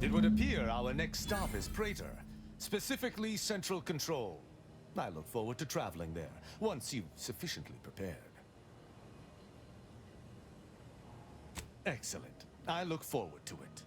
It would appear our next stop is Praetor, specifically Central Control. I look forward to traveling there, once you've sufficiently prepared. Excellent. I look forward to it.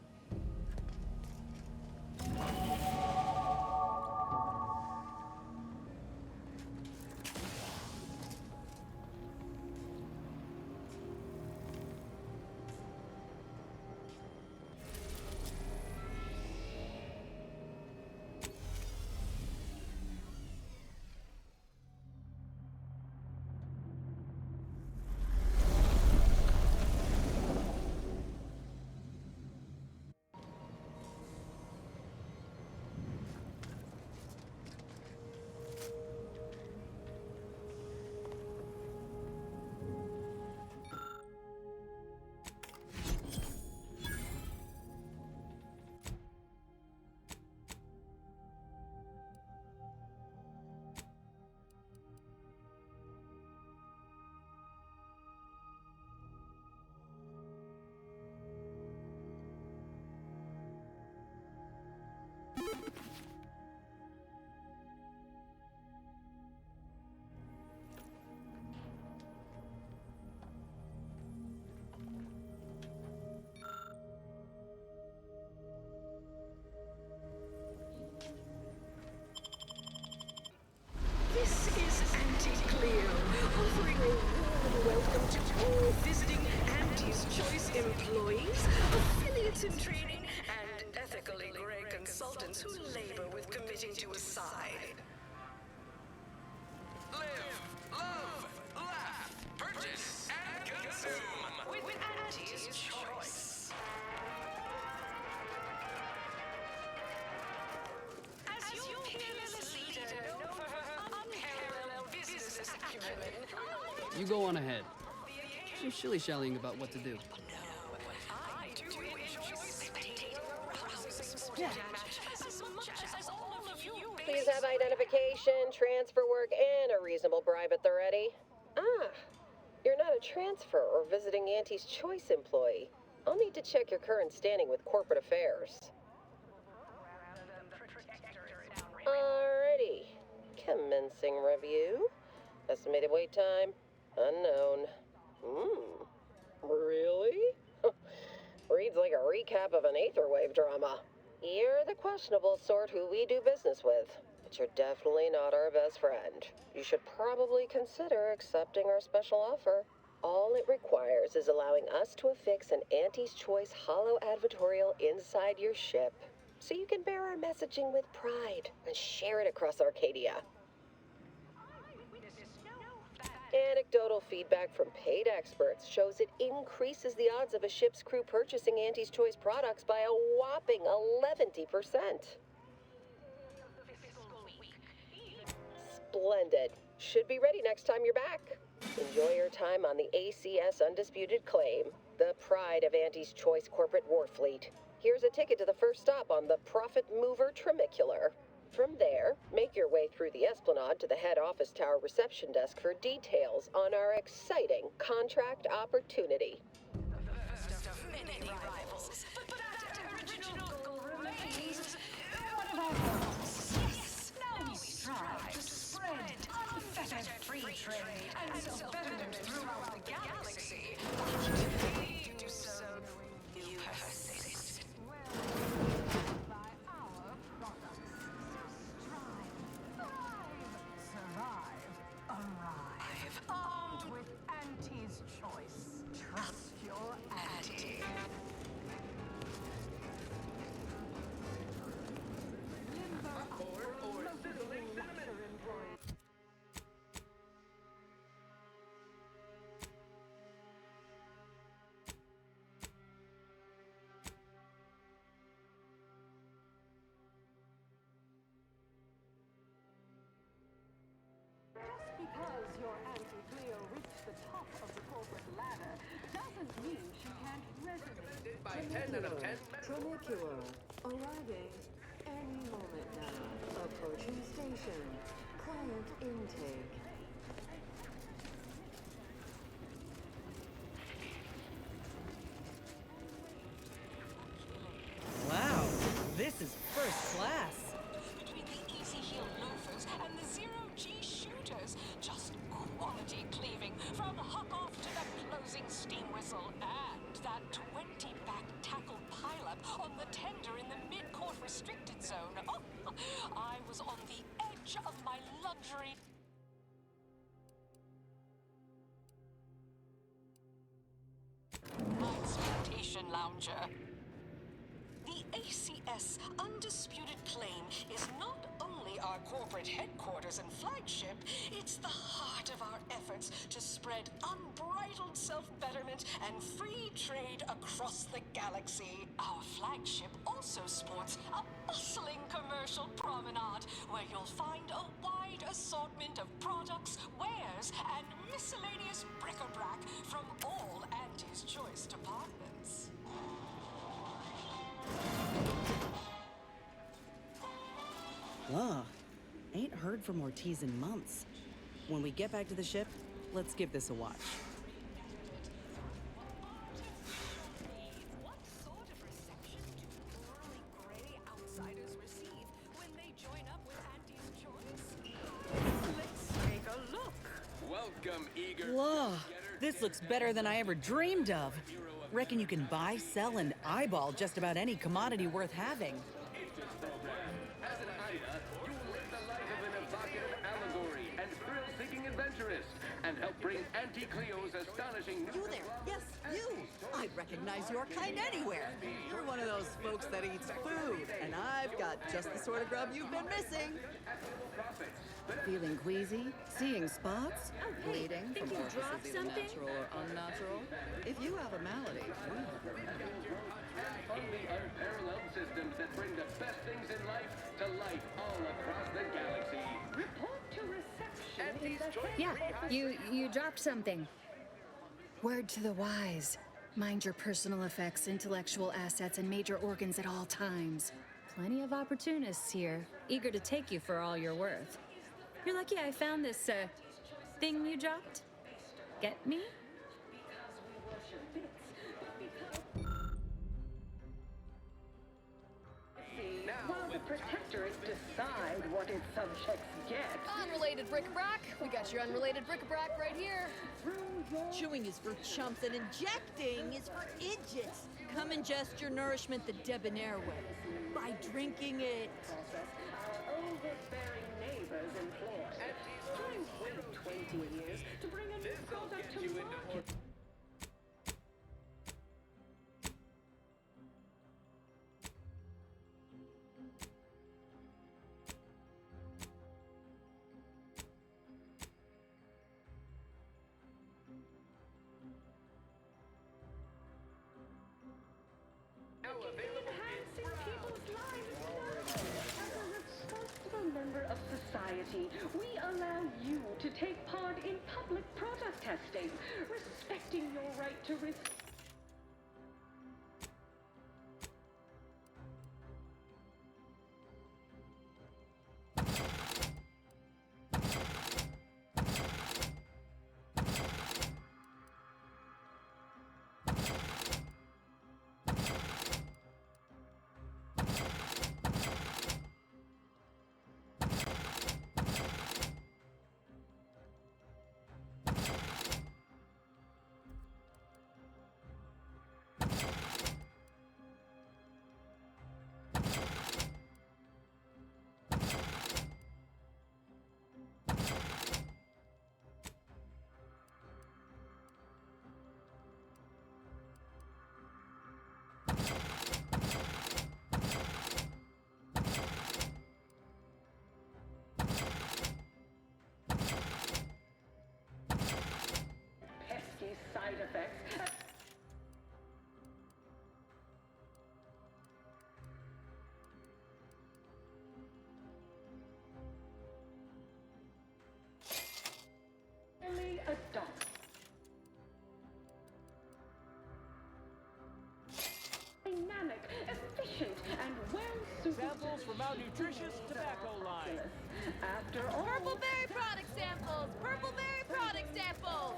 This is Anti-Cleo, offering a warm welcome to all visiting Anti's Choice employees, affiliates in training, and ethically gray consultants who labor with committing to a side. Live, love, laugh, purchase, and consume With Anti's Choice. As your peerless leader, known for her unparalleled business acumen, You go on ahead. She's shilly-shallying about what to do. I do enjoy spectating a rousing sporting match as much as all of you. Please have identification, transfer work, and a reasonable bribe at the ready. Ah, you're not a transfer or visiting Auntie's Choice employee. I'll need to check your current standing with corporate affairs. Alrighty. Commencing review. Estimated wait time? Unknown. Really? Reads like a recap of an Aetherwave drama. You're the questionable sort who we do business with, but you're definitely not our best friend. You should probably consider accepting our special offer. All it requires is allowing us to affix an Auntie's Choice holo advertorial inside your ship, so you can bear our messaging with pride and share it across Arcadia. Anecdotal feedback from paid experts shows it increases the odds of a ship's crew purchasing Auntie's Choice products by a whopping 11%. Splendid. Should be ready next time you're back. Enjoy your time on the ACS Undisputed Claim, the pride of Auntie's Choice corporate war fleet. Here's a ticket to the first stop on the Profit Mover Trimicular. From there, make your way through the Esplanade to the head office tower reception desk for details on our exciting contract opportunity. First of many rivals, but that original goal remains. What about yours? Yes, now we strive to spread unfettered free trade and self-betterment throughout the galaxy. But we do so, you persist. Arrive. Armed with Auntie's Choice. Trust your Auntie. Just because your Auntie Cleo reached the top of the corporate ladder doesn't mean she can't resonate. by 10 out of 10. Trimicular, arriving any moment now. Approaching station. Client intake. Wow. From Huck-Off to the closing steam whistle and that 20-back tackle pileup on the tender in the mid-court restricted zone. Oh, I was on the edge of my luxury. My expectation lounger. The ACS Undisputed Claim is not only our corporate headquarters and flagship, it's the heart of our efforts to spread unbridled self-betterment and free trade across the galaxy. Our flagship also sports a bustling commercial promenade where you'll find a wide assortment of products, wares, and miscellaneous bric-a-brac from all Auntie's choice departments. Whoa. Ain't heard from Ortiz in months. When we get back to the ship, let's give this a watch. What sort of reception do morally gray outsiders receive when they join up with Auntie's choice? Let's take a look. Welcome, eager. Whoa. This looks better than I ever dreamed of. Reckon you can buy, sell, and eyeball just about any commodity worth having. As an Ida, you will live the life of an evocative allegory and thrill-seeking adventurist, and help bring Auntie Cleo's astonishing new You there? Yes, you! I'd recognize your kind anywhere. You're one of those folks that eats food, and I've got just the sort of grub you've been missing. Feeling queasy? Seeing spots? Bleeding think from you orifices dropped either something? natural or unnatural? If you have a malady, on the unparalleled systems that bring the best things in life to life all across the galaxy. Report to reception. Auntie's choice. Yeah, you dropped something. Word to the wise. Mind your personal effects, intellectual assets, and major organs at all times. Plenty of opportunists here, eager to take you for all you're worth. You're lucky I found this, thing you dropped. Get me? While the Protectorate decide what its subjects get, Unrelated bric-a-brac. We got your unrelated bric-a-brac right here. Chewing is for chumps and injecting is for idiots. Come ingest your nourishment the debonair way by drinking it. our overbearing neighbors employ. Time wait 20 years to bring a new product to market. Enhancing people's lives now. As a responsible member of society, we allow you to take part in public product testing, respecting your right to risk. Pesky side effects. Only adopt. Dynamic, efficient, and well-suited. Samples for malnutritious tobacco line. After all, Purpleberry product samples. Purpleberry product samples.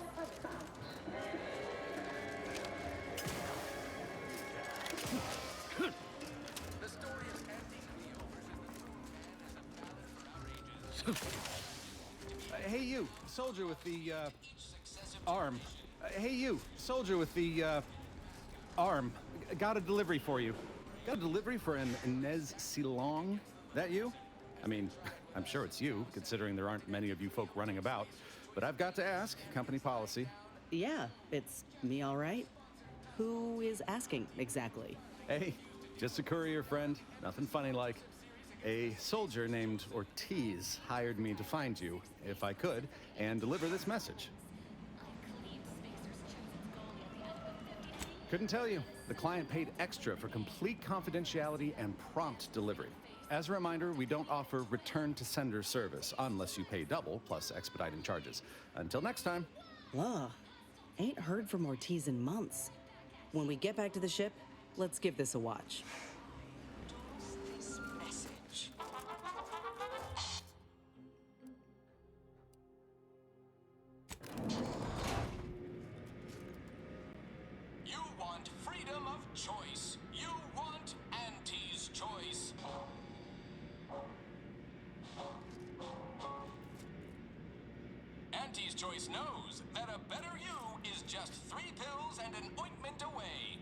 The story of Auntie Cleo versus the Hey, you, soldier with the, each successive Arm. Hey, you, soldier with the, arm. Got a delivery for you. Got a delivery for an Inez Silong? That you? I mean, I'm sure it's you, considering there aren't many of you folk running about. But I've got to ask, company policy. Yeah, it's me, all right. Who is asking, exactly? Hey, just a courier friend. Nothing funny like. A soldier named Ortiz hired me to find you, if I could, and deliver this message. Couldn't tell you. The client paid extra for complete confidentiality and prompt delivery. As a reminder, we don't offer return to sender service unless you pay double plus expediting charges. Until next time. Ugh. Ain't heard from Ortiz in months. When we get back to the ship, let's give this a watch. This message. You want freedom of choice. You want Auntie's choice. Auntie's choice knows that a better you is just 3 pills and an ointment away.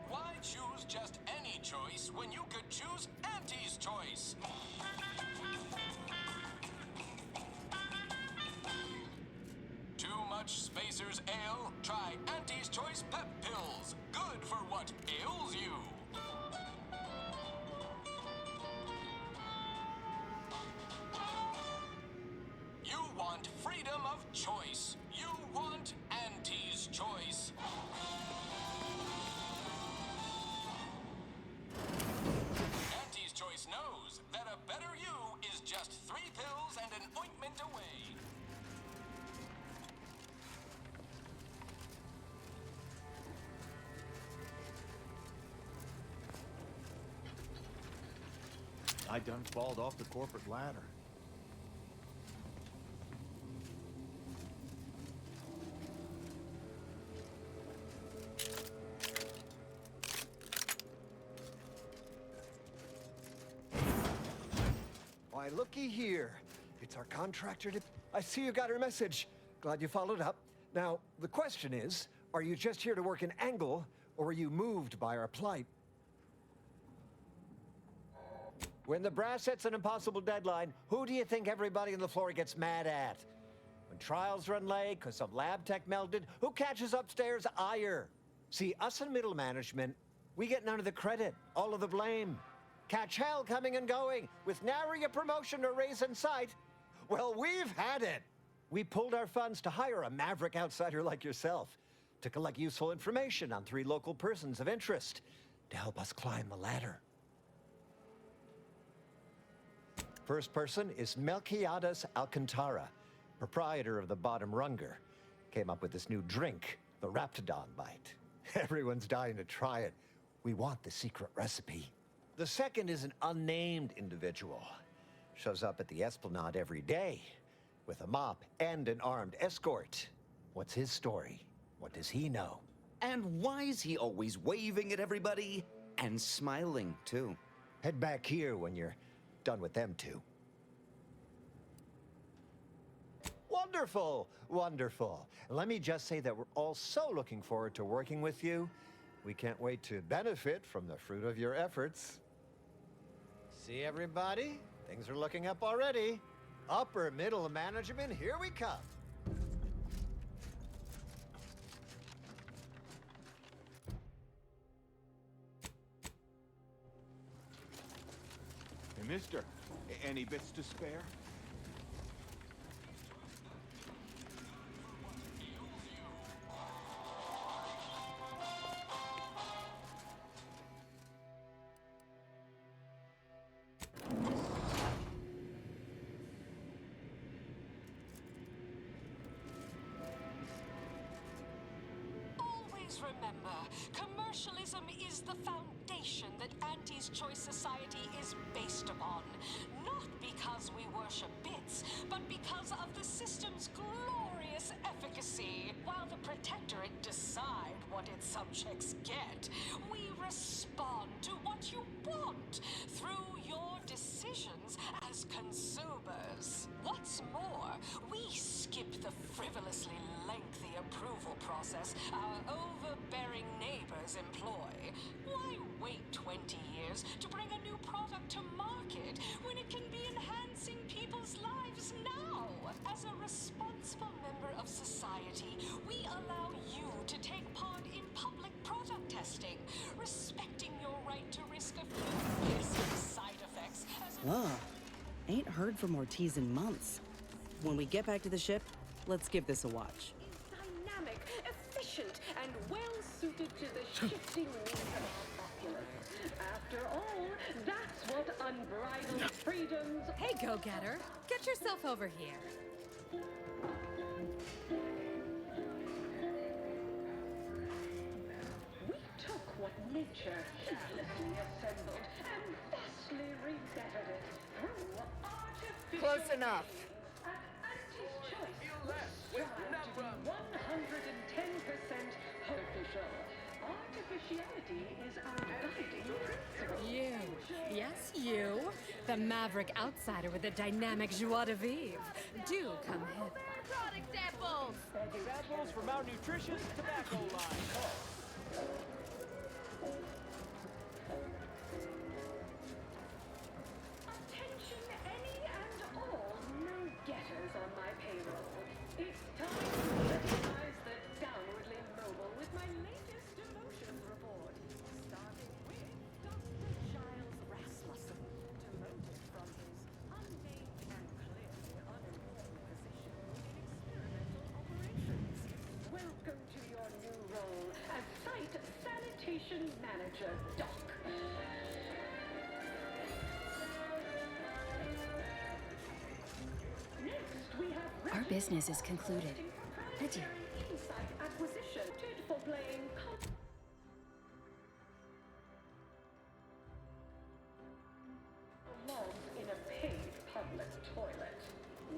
Why choose just any choice when you could choose Auntie's choice? Too much Spacer's Ale? Try Auntie's Choice Pep Pills. Good for what ails you. You want freedom of choice. You want Auntie's choice. Auntie's choice knows that a better you is just 3 pills and an ointment away. I done falled off the corporate ladder. Why, looky here. It's our contractor to... I see you got her message. Glad you followed up. Now, the question is, are you just here to work an angle, or were you moved by our plight? When the brass sets an impossible deadline, who do you think everybody on the floor gets mad at? When trials run late because some lab tech melted, who catches upstairs ire? See, us in middle management, we get none of the credit, all of the blame. Catch hell coming and going, with nary a promotion or raise in sight. Well, we've had it. We pulled our funds to hire a maverick outsider like yourself to collect useful information on 3 local persons of interest to help us climb the ladder. First person is Melquiades Alcantara, proprietor of the Bottom Runger. Came up with this new drink, the Raptidon Bite. Everyone's dying to try it. We want the secret recipe. The second is an unnamed individual. Shows up at the Esplanade every day with a mop and an armed escort. What's his story? What does he know? And why is he always waving at everybody and smiling, too? Head back here when you're done with them two. Wonderful, wonderful. Let me just say that we're all so looking forward to working with you. We can't wait to benefit from the fruit of your efforts. See, everybody? Things are looking up already. Upper middle management, here we come. Hey, mister, any bits to spare? Always remember, commercialism is the foundation that Auntie's Choice Society is based upon. Not because we worship bits, but because of the system's glorious efficacy. while the Protectorate decide what its subjects get, we respond to what you want through your decisions as consumers. What's more, we skip the frivolously lengthy approval process our overbearing neighbors employ. Why wait 20 years to bring a new product to market when it can be enhancing people's lives now? As a responsible member of society, we allow you to take part in public product testing, respecting your right to risk a few guessing side effects as a Ugh. Ain't heard from Ortiz in months. When we get back to the ship, let's give this a watch. Dynamic, efficient, and well-suited to the shifting needs of the populace. After all, that's what unbridled freedoms... Hey, go-getter. Get yourself over here. We took what nature heedlessly assembled and vastly rebettered it through artificial... Close enough. At Auntie's choice, we strive to be 110% artificial. Artificiality is our guiding principle. You. Yes, you. The maverick outsider with the dynamic joie de vivre. Do come hither. Product samples! Samples from our nutritious tobacco line. Attention any and all new getters on my payroll. It's time to recognize the downwardly mobile with my latest emotions report. Starting with Dr. Giles Rasmussen, demoted from his unnamed and clearly unimportant position in experimental operations. Welcome to your new role as Site Sanitation Manager, Doc. Next, we have Our business is concluded. Adieu. Insight acquisition for playing logs in a paid public toilet.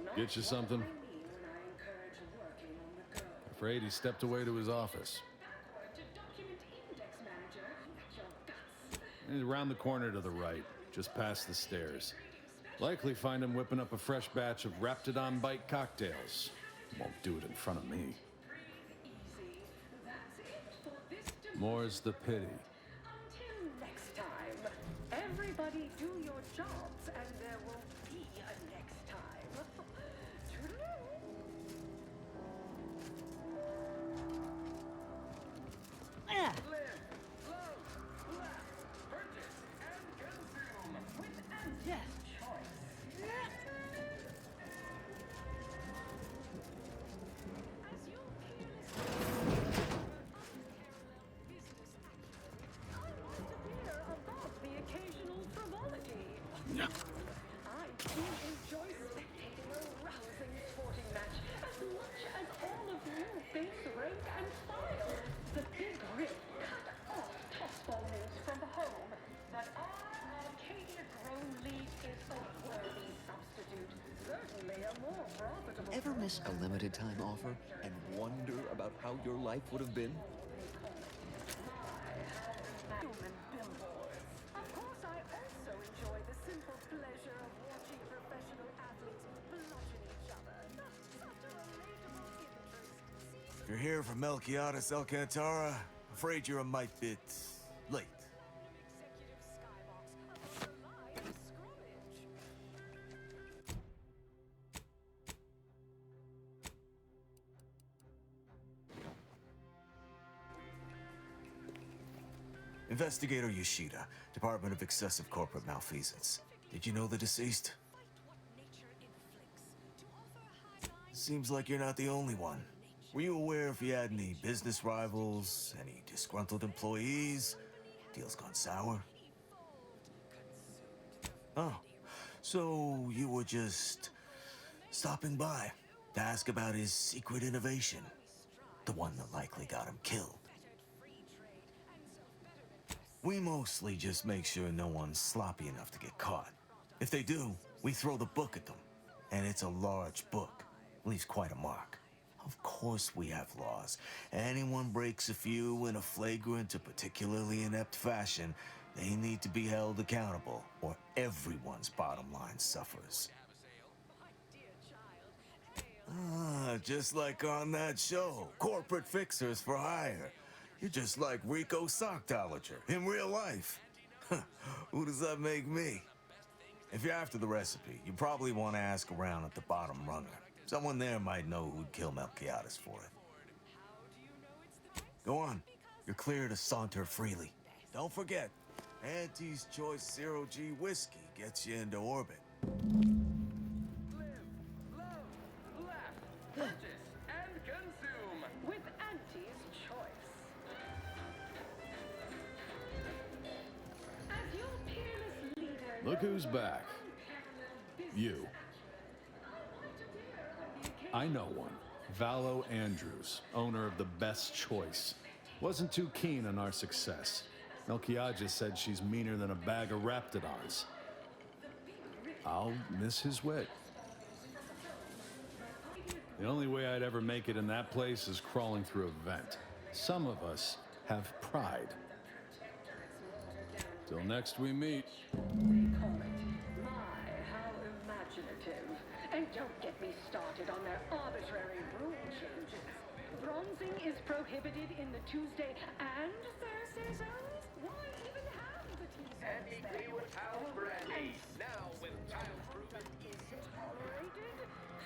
Not Get you what something? I mean when I encourage working on the go. Afraid he stepped away to his office. Backward to document index manager at your guts. He's around the corner to the right, just past the stairs. Likely find him whipping up a fresh batch of Raptidon Bite cocktails. Won't do it in front of me. More's the pity. Until next time, everybody do your jobs and there will be a next time. Toodaloo. Ah. Yes. I do enjoy spectating a rousing sporting match as much as all of you base rank and file. The big rip cut off tossball news from home that our Arcadia-grown league is a worthy substitute. Certainly a more profitable... Ever miss a limited time offer and wonder about how your life would have been? Human billboards. Of course, I also enjoy the simple pleasure of watching professional athletes bludgeon each other. Such a relatable interest. If you're here for Melquiades Alcantara, afraid you're a mite bit late. Investigator Yoshida, Department of Excessive Corporate Malfeasance. Did you know the deceased? Seems like you're not the only one. Were you aware if he had any business rivals, any disgruntled employees? Deals gone sour? Oh, so you were just stopping by to ask about his secret innovation. The one that likely got him killed. We mostly just make sure no one's sloppy enough to get caught. If they do, we throw the book at them. And it's a large book. Leaves quite a mark. Of course we have laws. Anyone breaks a few in a flagrant or particularly inept fashion, they need to be held accountable, or everyone's bottom line suffers. Ah, just like on that show, Corporate Fixers for Hire. You're just like Rico Sockdolager in real life. Who does that make me? If you're after the recipe, you probably want to ask around at the bottom runner. Someone there might know who'd kill Melquiades for it. Go on. You're clear to saunter freely. Don't forget, Auntie's Choice Zero G whiskey gets you into orbit. Purchase and consume With Auntie's Choice. As your peerless leader, Look who's back. You. I know one. Valo Andrews, owner of the Best Choice. Wasn't too keen on our success. Melquiades said she's meaner than a bag of Raptidons. I'll miss his wit. The only way I'd ever make it in that place is crawling through a vent. Some of us have pride. Till next we meet. They call it. My, how imaginative. And don't get me started on their arbitrary rule changes. Bronzing is prohibited in the Tuesday and Thursday zones? Why even have the Tuesday? Andy Cleo's house brandy. Now with child-proven Is tolerated?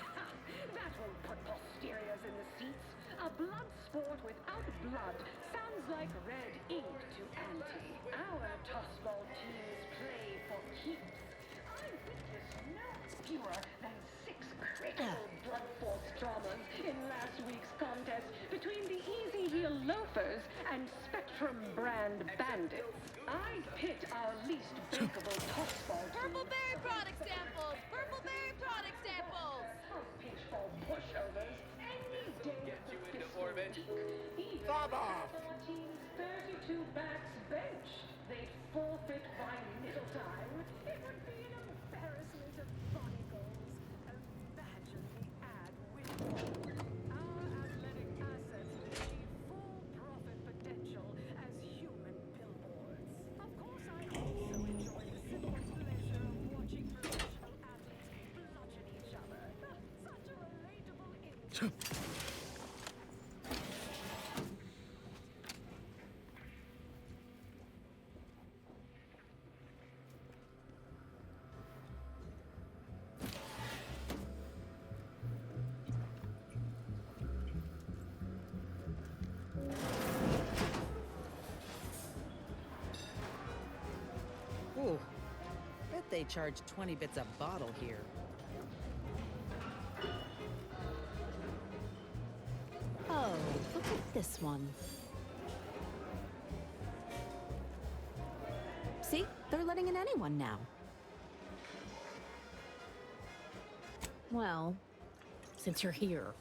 Ha! That will put posteriors in the seats. A blood sport without blood sounds like red ink to Auntie. Our tossball teams play for keeps. I witnessed no fewer than 6 critical blood force dramas in last week's contest between the Easy Heel Loafers and Spectrum brand bandits. I pit our least breakable tossball team. Purple berry product samples! Purple berry product samples! Pitchball pushovers any day of the fiscal week. Even Baba! if our team's 32 backs benched, they'd forfeit by middle time. It would be an embarrassment of body goals. Imagine the ad winning. Our athletic assets achieve full profit potential as human billboards. Of course, I also enjoy the simple pleasure of watching professional athletes bludgeon each other. Such a relatable image. Ooh, bet they charge 20 bits a bottle here. Oh, look at this one. See? They're letting in anyone now. Well, since you're here.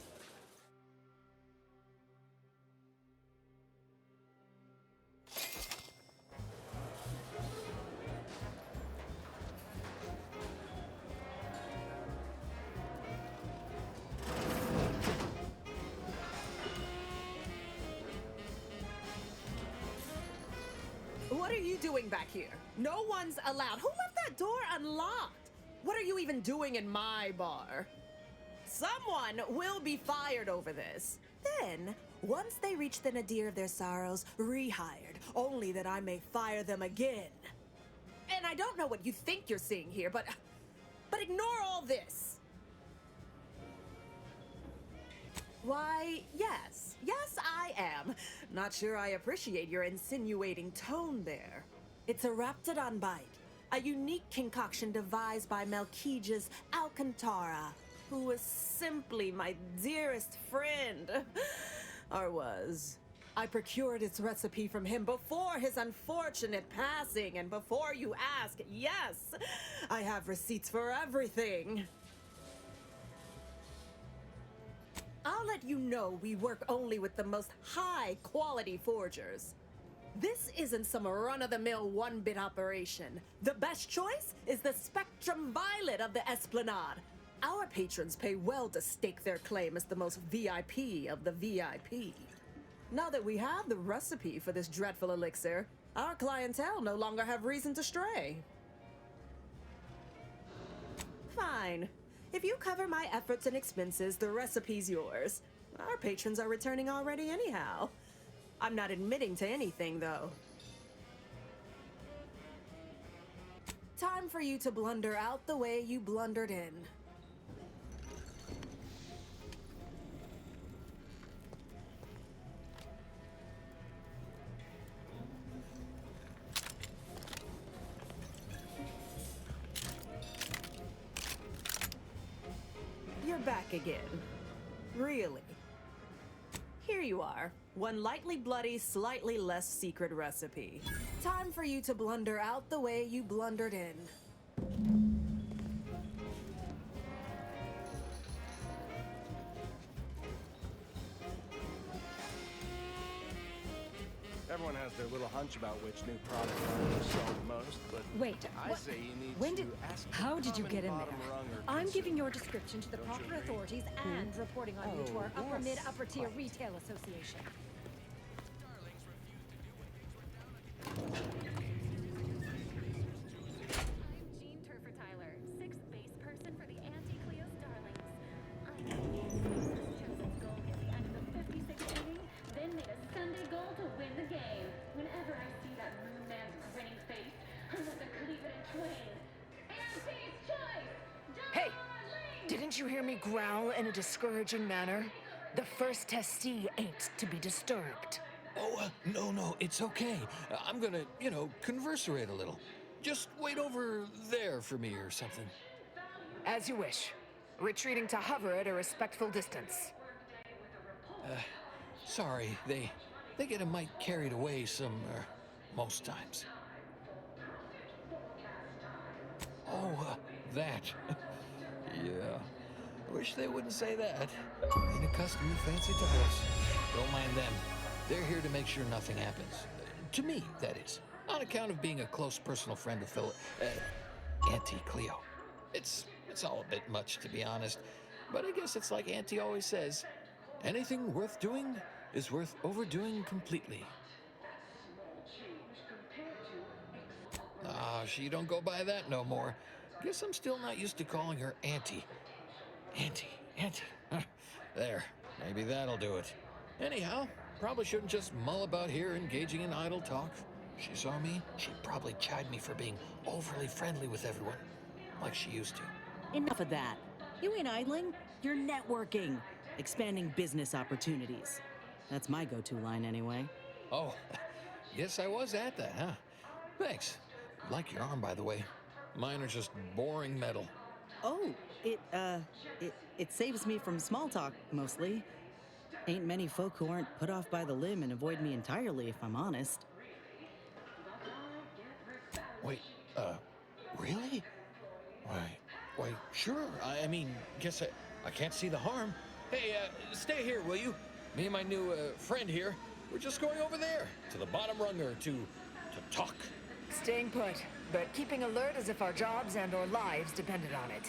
What are you doing back here? No one's allowed. Who left that door unlocked? What are you even doing in my bar? Someone will be fired over this. Then, once they reach the nadir of their sorrows, rehired, only that I may fire them again. And I don't know what you think you're seeing here, but ignore all this. Why, yes. Yes, I am. Not sure I appreciate your insinuating tone there. It's a Raptidon bite, a unique concoction devised by Melquiades Alcantara, who was simply my dearest friend. Or was. I procured its recipe from him before his unfortunate passing, and before you ask, yes, I have receipts for everything. I'll let you know we work only with the most high-quality forgers. This isn't some run-of-the-mill one-bit operation. The best choice is the Spectrum Violet of the Esplanade. Our patrons pay well to stake their claim as the most VIP of the VIP. Now that we have the recipe for this dreadful elixir, our clientele no longer have reason to stray. Fine. If you cover my efforts and expenses, the recipe's yours. Our patrons are returning already anyhow. I'm not admitting to anything, though. Time for you to blunder out the way you blundered in. You're back again. Really. Here you are. One lightly bloody, slightly less secret recipe. Time for you to blunder out the way you blundered in. Everyone has their little hunch about which new product line will sell the most, but Wait, I what? say you need When to did? ask How did you common get in there? bottom rung or I'm consider- giving your description to the Don't you proper agree? authorities and reporting on you to our upper mid upper tier retail association. Jean Turfer-Tyler, 6th base person for the Anti-Cleo Starlings. I know Chosen's goal at the end of the 56th inning, then made a Sunday goal to win the game. Whenever I see that Moon Man's grinning face, I want to cleave it in twain. Anti's choice! Hey! Didn't you hear me growl in a discouraging manner? The first testee ain't to be disturbed. Oh, no, it's okay. I'm gonna, converserate a little. Just wait over there for me or something. As you wish. Retreating to hover at a respectful distance. Sorry, they get a mite carried away most times. Oh, that. Yeah. Wish they wouldn't say that. Ain't accustomed to fancy titles. Don't mind them. They're here to make sure nothing happens. To me, that is. On account of being a close personal friend of Auntie Cleo. It's all a bit much, to be honest. But I guess it's like Auntie always says, anything worth doing is worth overdoing completely. She don't go by that no more. Guess I'm still not used to calling her Auntie. Auntie. Huh. There, maybe that'll do it. Anyhow, probably shouldn't just mull about here engaging in idle talk. If she saw me, she'd probably chide me for being overly friendly with everyone, like she used to. Enough of that. You ain't idling, you're networking, expanding business opportunities. That's my go-to line anyway. Oh, guess I was at that, huh? Thanks. Like your arm, by the way. Mine are just boring metal. Oh, it saves me from small talk, mostly. Ain't many folk who aren't put off by the limb and avoid me entirely, if I'm honest. Wait, really? Why, sure. I mean, guess I can't see the harm. Hey, stay here, will you? Me and my new, friend here, we're just going over there, to the bottom runger, to talk. Staying put, but keeping alert as if our jobs and or lives depended on it.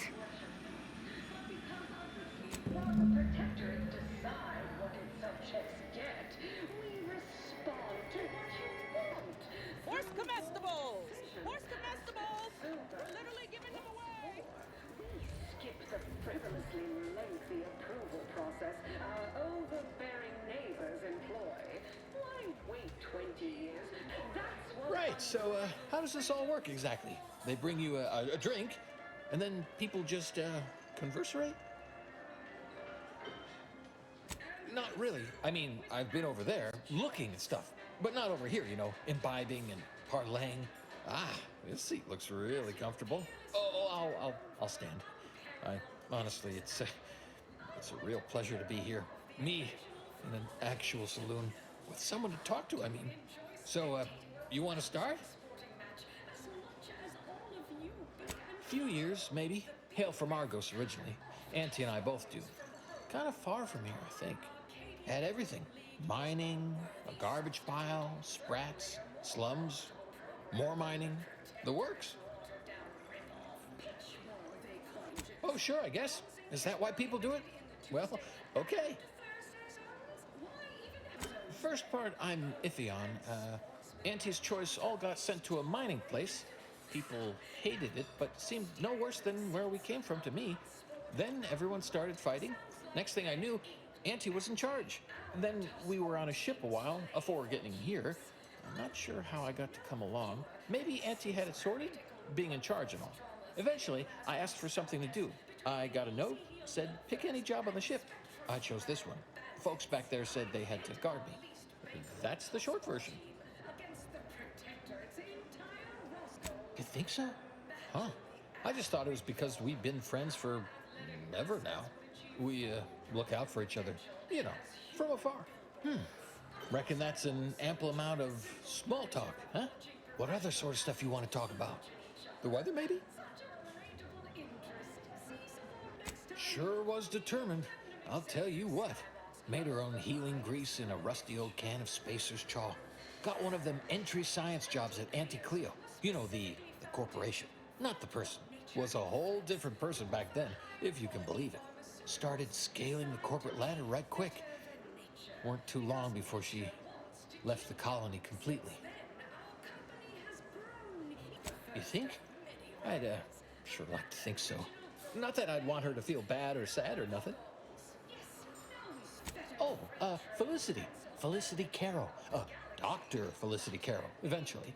While the protectorates decide what its subjects get, we respond to what you want. Horse comestibles! Horse comestibles! We're literally giving them away! We skip the frivolously lengthy approval process our overbearing neighbors employ. Why wait 20 years? That's what... Right, so, how does this all work exactly? They bring you a drink, and then people just, converserate? Not really. I mean, I've been over there, looking at stuff, but not over here, imbibing and parlaying. This seat looks really comfortable. I'll stand. Honestly, it's a real pleasure to be here. Me, in an actual saloon, with someone to talk to, I mean. So, you want to start? Few years, maybe. Hail from Argos originally. Auntie and I both do. Kind of far from here, I think. Had everything. Mining, a garbage pile, sprats, slums, more mining, the works. Oh Oh, sure, I guess. Is that why people do it? Well, okay. First part I'm iffy on. Auntie's Choice all got sent to a mining place. People hated it, but seemed no worse than where we came from to me. Then everyone started fighting. Next thing I knew, Auntie was in charge. And then we were on a ship a while before getting here. I'm not sure how I got to come along. Maybe Auntie had it sorted, being in charge and all. Eventually, I asked for something to do. I got a note, said pick any job on the ship. I chose this one. Folks back there said they had to guard me. That's the short version. You think so? Huh. I just thought it was because we've been friends for ever now. We look out for each other, you know, from afar. Reckon that's an ample amount of small talk, huh? What other sort of stuff you want to talk about? The weather, maybe? Sure was determined. I'll tell you what. Made her own healing grease in a rusty old can of Spacer's Chaw. Got one of them entry science jobs at Auntie Cleo. You know, the corporation, not the person. Was a whole different person back then, if you can believe it. Started scaling the corporate ladder right quick. Weren't too long before she left the colony completely. You think? I'd sure like to think so. Not that I'd want her to feel bad or sad or nothing. Oh, Felicity. Felicity Carroll. Dr. Felicity Carroll, eventually.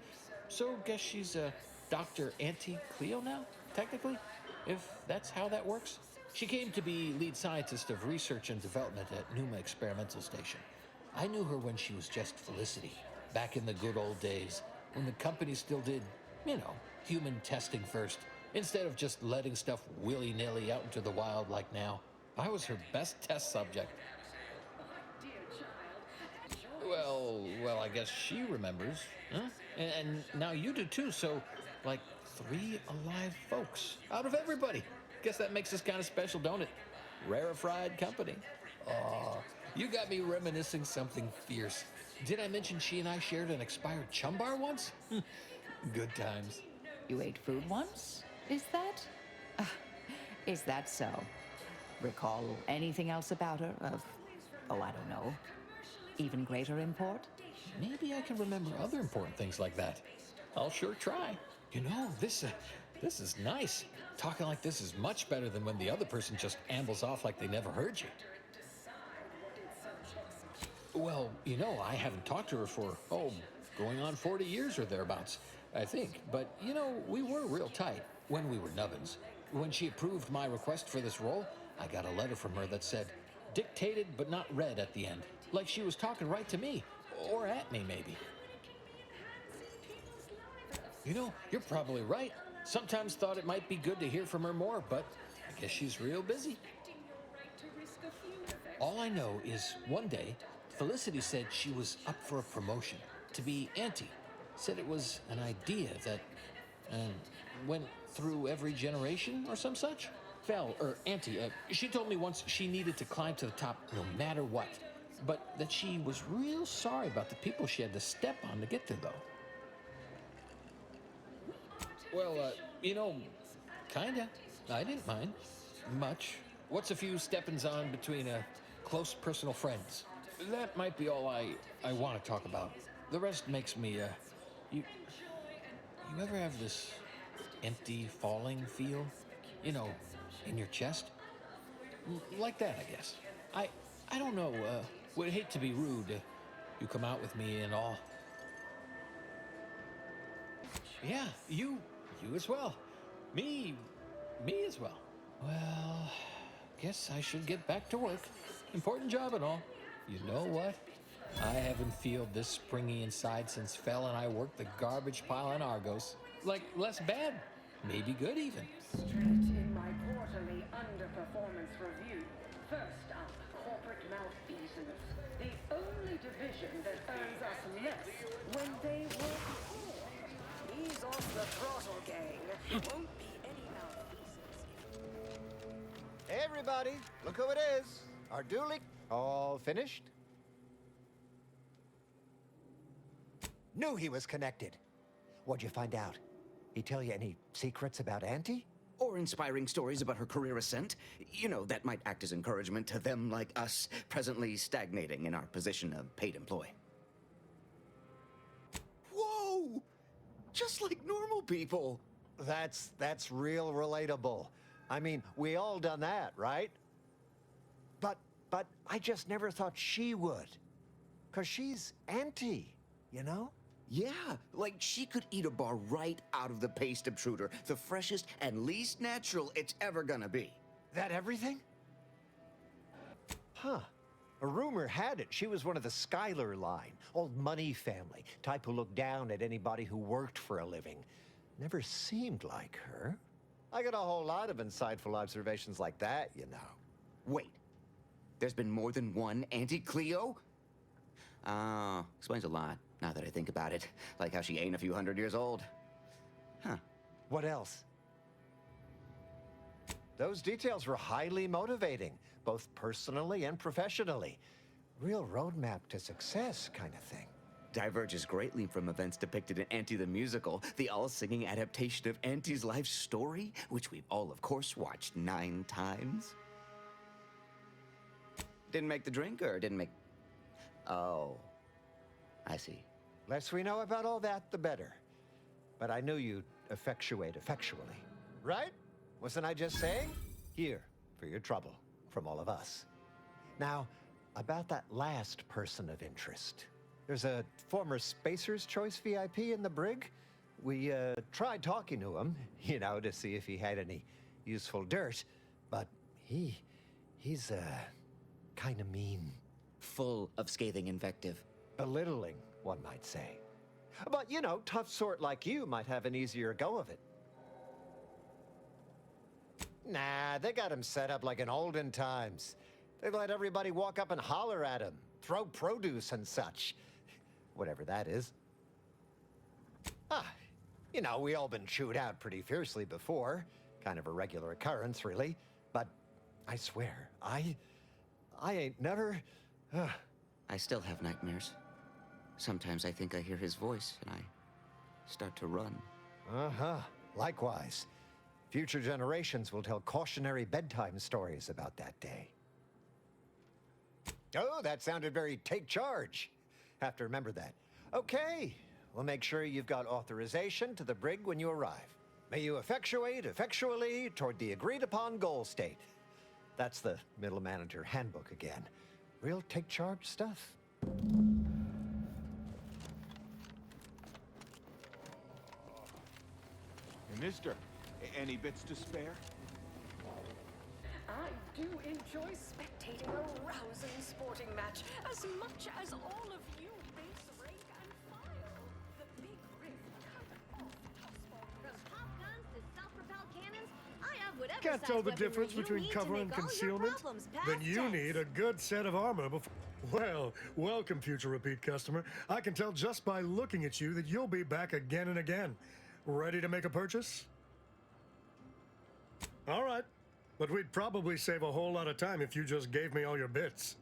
So guess she's Dr. Auntie Cleo now, technically, if that's how that works. She came to be lead scientist of research and development at Numa Experimental Station. I knew her when she was just Felicity, back in the good old days, when the company still did, you know, human testing first, instead of just letting stuff willy-nilly out into the wild like now. I was her best test subject. Well, I guess she remembers, huh? And now you do too, so, like, 3 alive folks out of everybody. Guess that makes us kind of special, don't it? Rarefied company. Aw, you got me reminiscing something fierce. Did I mention she and I shared an expired chum bar once? Good times. You ate food once? Is that? Is that so? Recall anything else about her of, oh, I don't know, even greater import? Maybe I can remember other important things like that. I'll sure try. You know, this is nice. Talking like this is much better than when the other person just ambles off like they never heard you. Well, you know, I haven't talked to her for, going on 40 years or thereabouts, I think. But, you know, we were real tight when we were nubbins. When she approved my request for this role, I got a letter from her that said, dictated but not read at the end. Like she was talking right to me, or at me, maybe. You know, you're probably right. Sometimes thought it might be good to hear from her more, but I guess she's real busy. All I know is one day, Felicity said she was up for a promotion to be Auntie. Said it was an idea that went through every generation or some such. Auntie, she told me once she needed to climb to the top no matter what, but that she was real sorry about the people she had to step on to get there, though. Well, you know, kinda. I didn't mind. Much. What's a few steppings on between close personal friends? That might be all I want to talk about. The rest makes me, You ever have this empty falling feel? You know, in your chest? Like that, I guess. I don't know, would hate to be rude. You come out with me and all. Yeah, you as well. Me as well. Well, guess I should get back to work. Important job and all. You know what? I haven't felt this springy inside since Fel and I worked the garbage pile in Argos. Like, less bad. Maybe good, even. Straight in my quarterly underperformance review. First up, corporate malfeasance. The only division that earns us less when they work more. Ease off the throttle, gang. Won't be any malfeasance. Hey, everybody, look who it is. Our duly all finished? Knew he was connected. What'd you find out? He tell you any secrets about Auntie? Or inspiring stories about her career ascent. You know, that might act as encouragement to them like us, presently stagnating in our position of paid employee. Whoa! Just like normal people. That's real relatable. I mean, we all done that, right? But I just never thought she would. 'Cause she's Auntie, you know? Yeah, like she could eat a bar right out of the paste obtruder, the freshest and least natural it's ever gonna be. That everything? Huh. A rumor had it she was one of the Schuyler line, old money family, type who looked down at anybody who worked for a living. Never seemed like her. I got a whole lot of insightful observations like that, you know. Wait, there's been more than one Auntie Cleo? Explains a lot, now that I think about it. Like how she ain't a few hundred years old. Huh. What else? Those details were highly motivating, both personally and professionally. Real roadmap to success kind of thing. Diverges greatly from events depicted in Auntie the Musical, the all-singing adaptation of Auntie's life story, which we've all, of course, watched 9 times. Didn't make the drink, or didn't make... Oh, I see. Less we know about all that, the better. But I knew you'd effectuate effectually. Right? Wasn't I just saying? Here, for your trouble, from all of us. Now, about that last person of interest. There's a former Spacer's Choice VIP in the brig. We tried talking to him, you know, to see if he had any useful dirt. But he's kind of mean. Full of scathing invective. Belittling, one might say. But, you know, tough sort like you might have an easier go of it. Nah, they got him set up like in olden times. They let everybody walk up and holler at him, throw produce and such. Whatever that is. You know, we all been chewed out pretty fiercely before. Kind of a regular occurrence, really. But I swear, I ain't never... I still have nightmares. Sometimes I think I hear his voice, and I start to run. Likewise. Future generations will tell cautionary bedtime stories about that day. Oh, that sounded very take charge. Have to remember that. Okay, we'll make sure you've got authorization to the brig when you arrive. May you effectuate effectually toward the agreed upon goal state. That's the middle manager handbook again. Real take charge stuff. Hey, mister, any bits to spare? I do enjoy spectating a rousing sporting match as much as all of you base rank and file. The big rift cut off From pop guns to self-propelled cannons, I have whatever Can't size tell the weaponry difference you between need cover to and make all your concealment? problems Then past you tense. need a good set of armor before... Well, welcome, future repeat customer. I can tell just by looking at you that you'll be back again and again. Ready to make a purchase? All right. But we'd probably save a whole lot of time if you just gave me all your bits.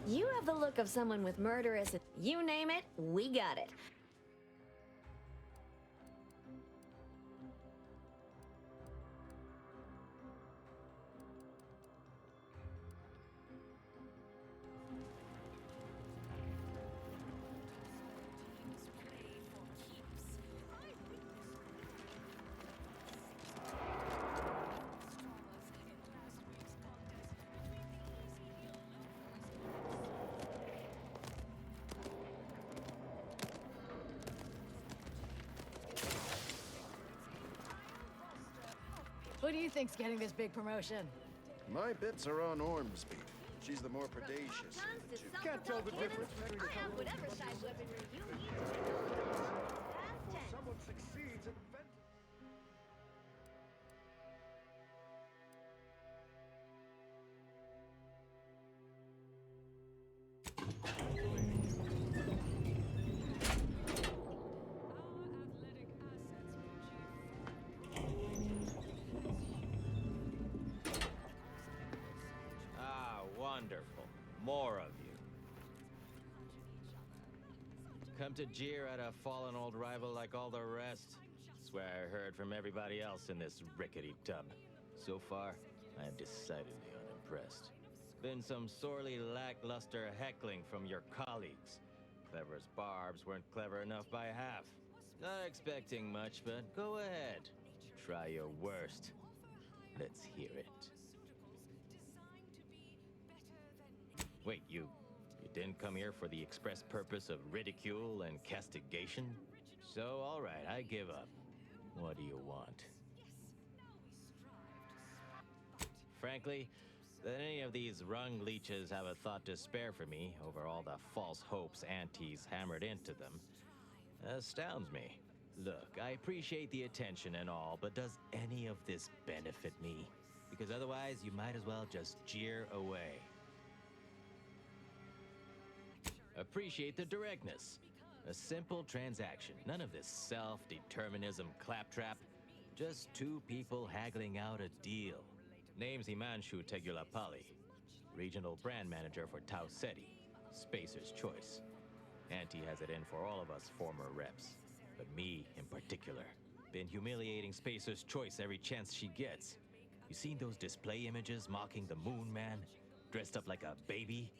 You have the look of someone with murderous... You name it, we got it. Who do you think's getting this big promotion? My bits are on Ormsby. She's the more predacious. Can't tell the difference between I have whatever size weaponry you need to take Before someone succeeds at inventing. Ah, wonderful. More of you. Come to jeer at a fallen old rival like all the rest. Swear I heard from everybody else in this rickety tub. So far, I am decidedly unimpressed. Been some sorely lackluster heckling from your colleagues. Clever as barbs weren't clever enough by half. Not expecting much, but go ahead. Try your worst. Let's hear it. Wait, you didn't come here for the express purpose of ridicule and castigation? So, all right, I give up. What do you want? Frankly, that any of these rung leeches have a thought to spare for me over all the false hopes Auntie's hammered into them astounds me. Look, I appreciate the attention and all, but does any of this benefit me? Because otherwise, you might as well just jeer away. Appreciate the directness. A simple transaction. None of this self-determinism claptrap. Just two people haggling out a deal. Name's Himanshu Tegulapalli, regional brand manager for Tau Ceti, Spacer's Choice. Auntie has it in for all of us former reps, but me in particular. Been humiliating Spacer's Choice every chance she gets. You seen those display images mocking the Moon Man? Dressed up like a baby?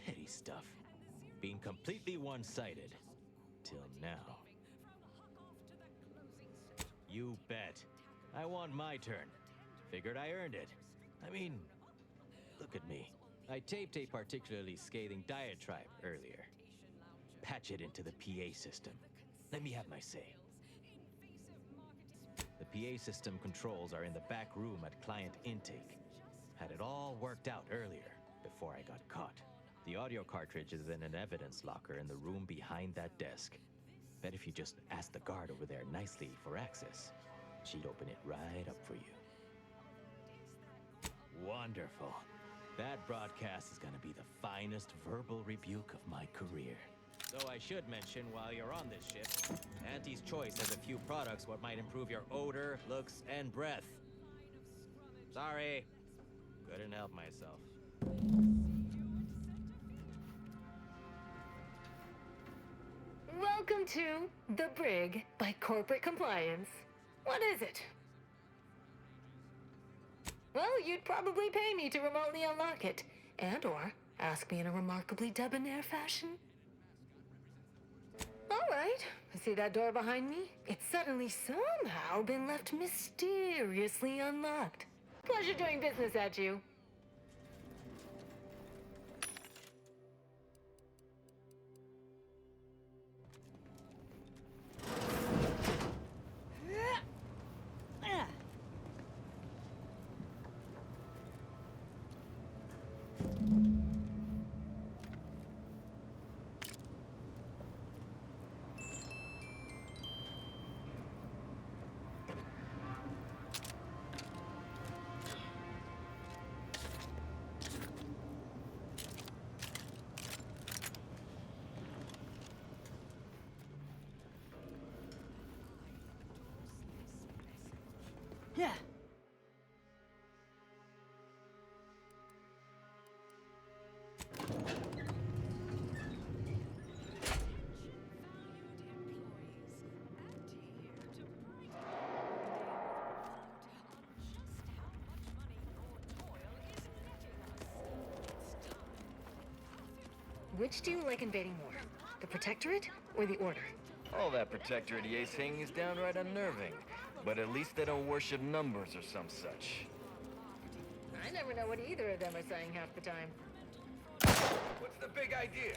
Petty stuff. Being completely one-sided. Till now. You bet. I want my turn. Figured I earned it. I mean, look at me. I taped a particularly scathing diatribe earlier. Patch it into the PA system. Let me have my say. The PA system controls are in the back room at client intake. Had it all worked out earlier, before I got caught. The audio cartridge is in an evidence locker in the room behind that desk. Bet if you just ask the guard over there nicely for access, she'd open it right up for you. Wonderful. That broadcast is gonna be the finest verbal rebuke of my career. So I should mention while you're on this ship, Auntie's Choice has a few products what might improve your odor, looks, and breath. Sorry. Couldn't help myself. Welcome to The Brig by Corporate Compliance. What is it? Well, you'd probably pay me to remotely unlock it, and/or ask me in a remarkably debonair fashion. All right, see that door behind me? It's suddenly somehow been left mysteriously unlocked. Pleasure doing business at you. Yeah. Which do you like invading more? The Protectorate or the Order? All that Protectorate EA saying is downright unnerving. But at least they don't worship numbers or some such. I never know what either of them are saying half the time. What's the big idea?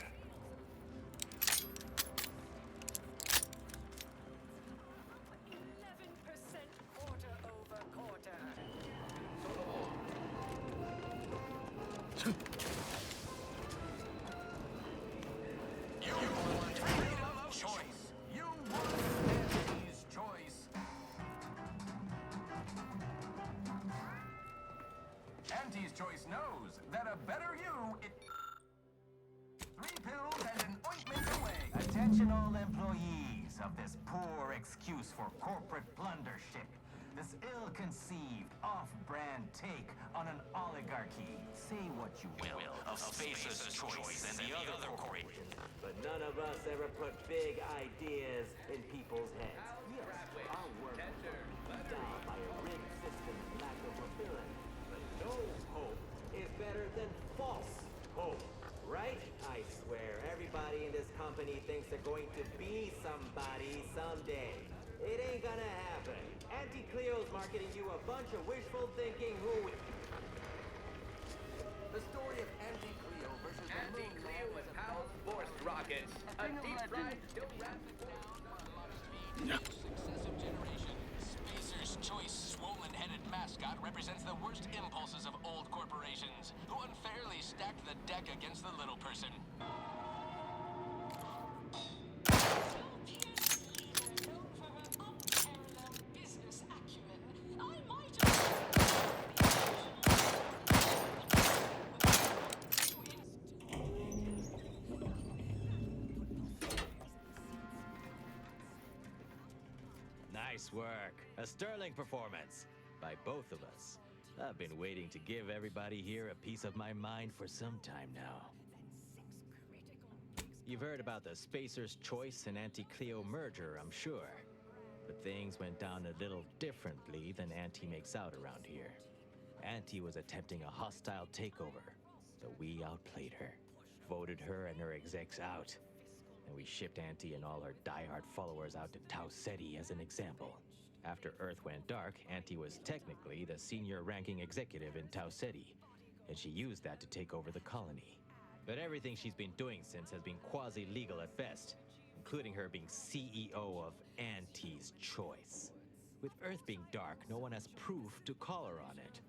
Attention all employees of this poor excuse for corporate plunder ship. This ill-conceived, off-brand take on an oligarchy. Say what you will of Spacer's Choice and the other corporations, but none of us ever put big ideas in people's heads. Yes, our work was down by a rigged system and lack of mobility. But no hope is better than false hope, right? I swear, everybody in this company thinks they're going to be somebody someday. It ain't gonna happen. Auntie Cleo's marketing you a bunch of wishful thinking who... The story of Auntie Cleo versus the Auntie Moon Cleo Man with is Powell's Force rockets. A deep-fried, still-wrapped... Successive generation. Spacer's Choice swollen-headed mascot represents the worst impulses of old corporations, who unfairly stacked the deck against the little person. Nice work. A sterling performance by both of us. I've been waiting to give everybody here a piece of my mind for some time now. You've heard about the Spacer's Choice and Auntie Cleo merger, I'm sure. But things went down a little differently than Auntie makes out around here. Auntie was attempting a hostile takeover, so we outplayed her, voted her and her execs out. And we shipped Auntie and all her diehard followers out to Tau Ceti as an example. After Earth went dark, Auntie was technically the senior ranking executive in Tau Ceti, and she used that to take over the colony. But everything she's been doing since has been quasi-legal at best, including her being CEO of Auntie's Choice. With Earth being dark, no one has proof to call her on it.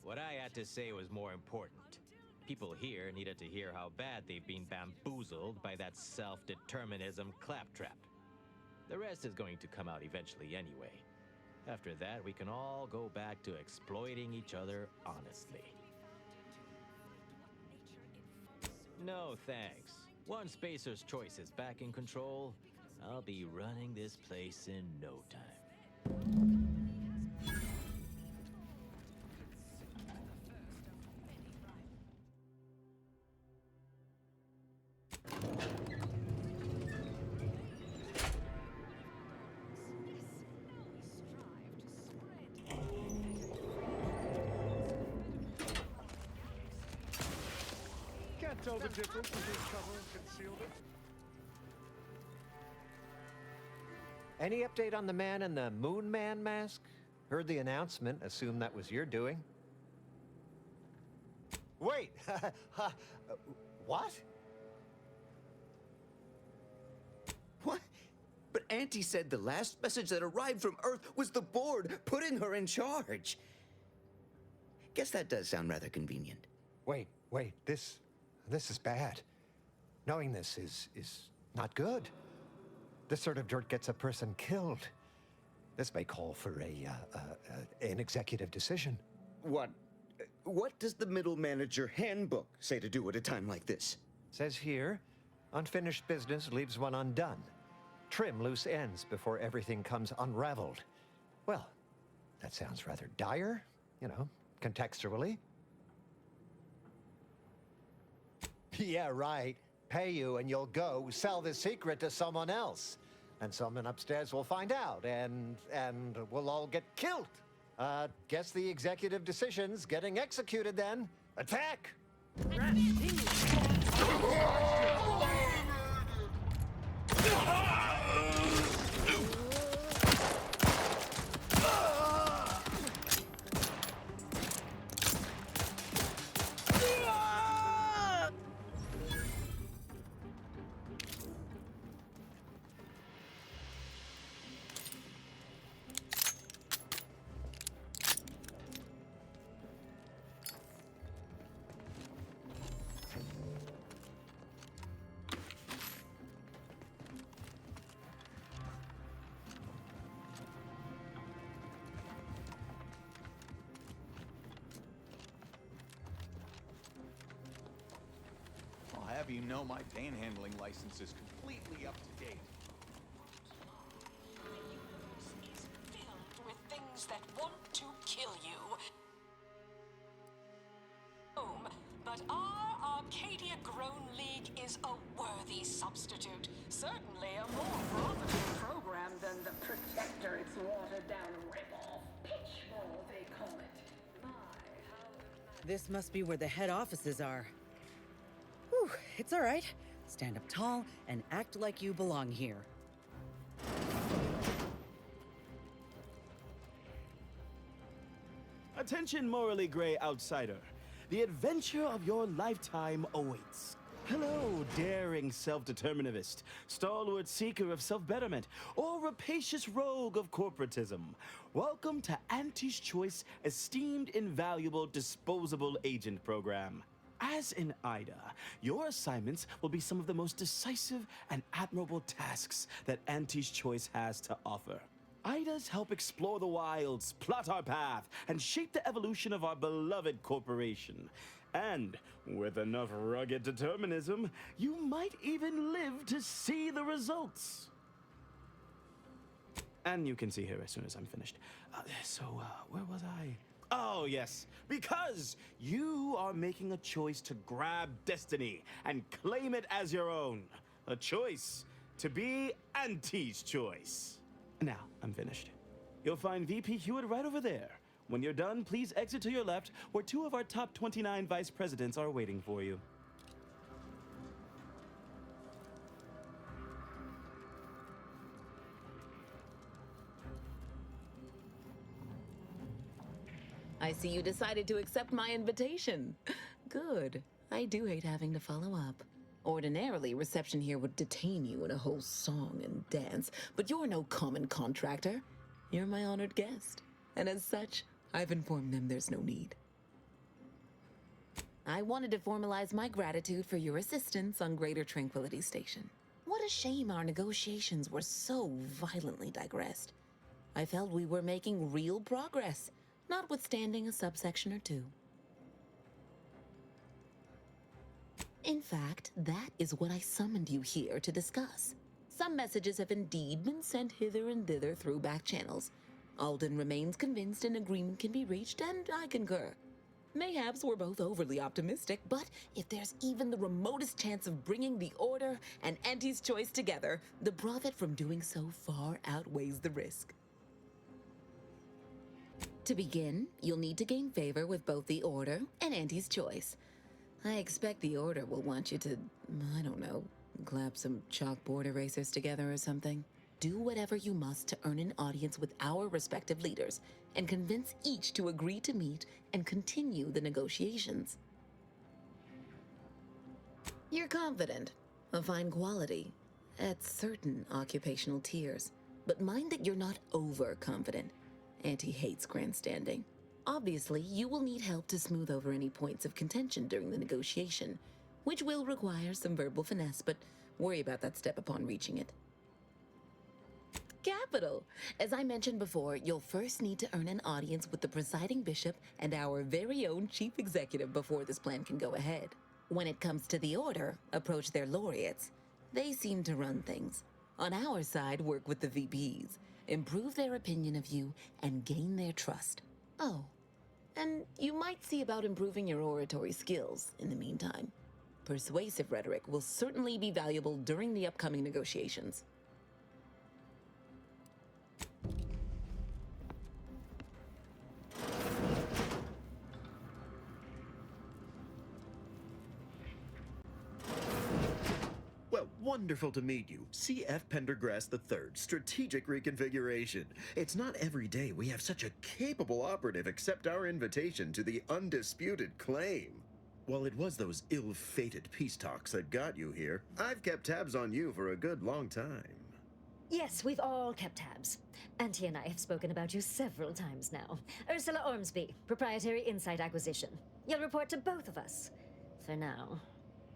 What I had to say was more important. People here needed to hear how bad they've been bamboozled by that self-determinism claptrap. The rest is going to come out eventually anyway. After that, we can all go back to exploiting each other honestly. No thanks. Once Spacer's Choice is back in control, I'll be running this place in no time. Can't tell the difference between cover and concealment. Any update on the man in the Moon Man mask? Heard the announcement, assume that was your doing. Wait! What? What? But Auntie said the last message that arrived from Earth was the board putting her in charge. Guess that does sound rather convenient. Wait, this is bad. Knowing this is not good. This sort of dirt gets a person killed. This may call for an executive decision. What does the middle manager handbook say to do at a time like this? Says here, unfinished business leaves one undone. Trim loose ends before everything comes unraveled. Well, that sounds rather dire, contextually. Yeah, right. Pay you and you'll go sell the secret to someone else. And someone upstairs will find out, and we'll all get killed. Guess the executive decision's getting executed then. Attack! have you know my panhandling license is completely up to date. Is filled with things that want to kill you. But our Arcadia Grown League is a worthy substitute. Certainly a more profitable program than the Protector, its watered-down ripoff. Pitchroll, they call it. This must be where the head offices are. Whew, it's all right. Stand up tall and act like you belong here. Attention, morally gray outsider. The adventure of your lifetime awaits. Hello, daring self-determinivist, stalwart seeker of self-betterment, or rapacious rogue of corporatism. Welcome to Auntie's Choice Esteemed Invaluable Disposable Agent Program. As in Ida, your assignments will be some of the most decisive and admirable tasks that Auntie's Choice has to offer. Idas help explore the wilds, plot our path, and shape the evolution of our beloved corporation. And with enough rugged determinism, you might even live to see the results. And you can see here as soon as I'm finished. Where was I? Oh, yes, because you are making a choice to grab destiny and claim it as your own. A choice to be Auntie's Choice. Now, I'm finished. You'll find VP Hewitt right over there. When you're done, please exit to your left, where 2 of our top 29 vice presidents are waiting for you. I see you decided to accept my invitation. Good. I do hate having to follow up. Ordinarily, reception here would detain you in a whole song and dance, but you're no common contractor. You're my honored guest, and as such, I've informed them there's no need. I wanted to formalize my gratitude for your assistance on Greater Tranquility Station. What a shame our negotiations were so violently digressed. I felt we were making real progress, notwithstanding a subsection or two. In fact, that is what I summoned you here to discuss. Some messages have indeed been sent hither and thither through back channels. Alden remains convinced an agreement can be reached, and I concur. Mayhaps we're both overly optimistic, but if there's even the remotest chance of bringing the Order and Auntie's Choice together, the profit from doing so far outweighs the risk. To begin, you'll need to gain favor with both the Order and Auntie's Choice. I expect the Order will want you to, I don't know, clap some chalkboard erasers together or something. Do whatever you must to earn an audience with our respective leaders and convince each to agree to meet and continue the negotiations. You're confident, a fine quality, at certain occupational tiers, but mind that you're not overconfident. Auntie hates grandstanding. Obviously, you will need help to smooth over any points of contention during the negotiation, which will require some verbal finesse, but worry about that step upon reaching it. Capital! As I mentioned before, you'll first need to earn an audience with the presiding bishop and our very own chief executive before this plan can go ahead. When it comes to the Order, approach their laureates. They seem to run things. On our side, work with the VPs, improve their opinion of you, and gain their trust. Oh, and you might see about improving your oratory skills in the meantime. Persuasive rhetoric will certainly be valuable during the upcoming negotiations. Well, wonderful to meet you. C.F. Pendergrass III, Strategic Reconfiguration. It's not every day we have such a capable operative accept our invitation to the undisputed claim. While it was those ill-fated peace talks that got you here, I've kept tabs on you for a good long time. Yes, we've all kept tabs. Auntie and I have spoken about you several times now. Ursula Ormsby, Proprietary Insight Acquisition. You'll report to both of us. For now.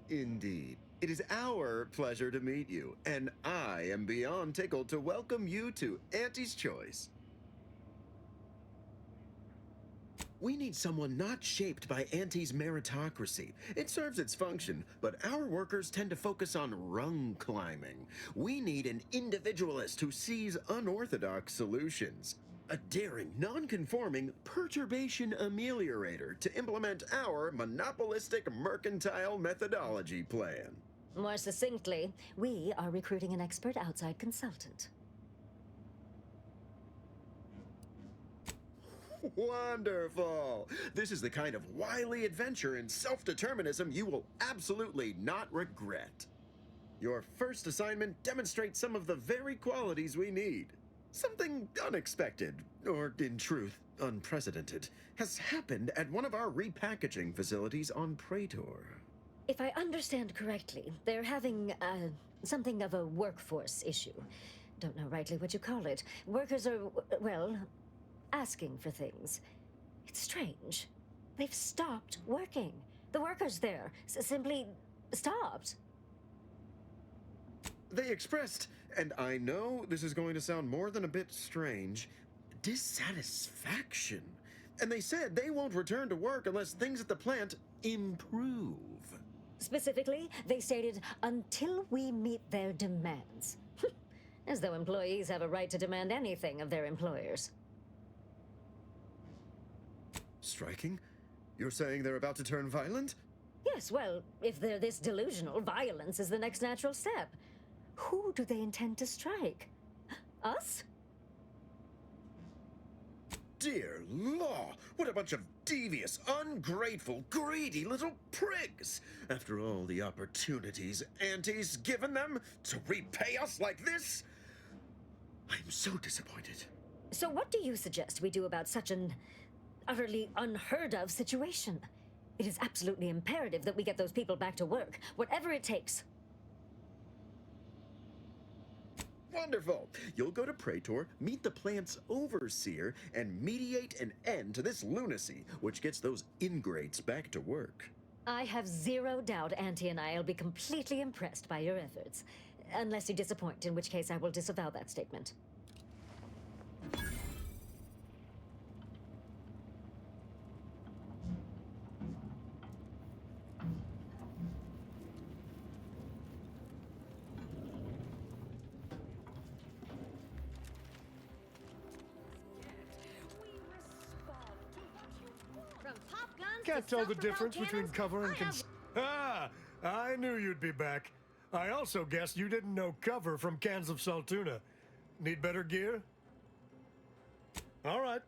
Indeed. It is our pleasure to meet you, and I am beyond tickled to welcome you to Auntie's Choice. We need someone not shaped by Auntie's meritocracy. It serves its function, but our workers tend to focus on rung climbing. We need an individualist who sees unorthodox solutions. A daring, non-conforming perturbation ameliorator to implement our monopolistic mercantile methodology plan. More succinctly, we are recruiting an expert outside consultant. Wonderful! This is the kind of wily adventure and self-determinism you will absolutely not regret. Your first assignment demonstrates some of the very qualities we need. Something unexpected, or in truth, unprecedented, has happened at one of our repackaging facilities on Praetor. If I understand correctly, they're having, something of a workforce issue. Don't know rightly what you call it. Workers are, well, asking for things. It's strange. They've stopped working. The workers there simply stopped. They expressed, and I know this is going to sound more than a bit strange, dissatisfaction. And they said they won't return to work unless things at the plant improve. Specifically, they stated, until we meet their demands. As though employees have a right to demand anything of their employers. Striking? You're saying they're about to turn violent? Yes, well, if they're this delusional, violence is the next natural step. Who do they intend to strike? Us? Dear law, what a bunch of devious, ungrateful, greedy little prigs! After all the opportunities Auntie's given them to repay us like this, I'm so disappointed. So what do you suggest we do about such an utterly unheard of situation? It is absolutely imperative that we get those people back to work, whatever it takes. Wonderful! You'll go to Praetor, meet the plant's overseer, and mediate an end to this lunacy, which gets those ingrates back to work. I have zero doubt Auntie and I will be completely impressed by your efforts. Unless you disappoint, in which case I will disavow that statement. Can't tell the difference between cover and Ah! I knew you'd be back. I also guessed you didn't know cover from cans of Saltuna. Need better gear? All right.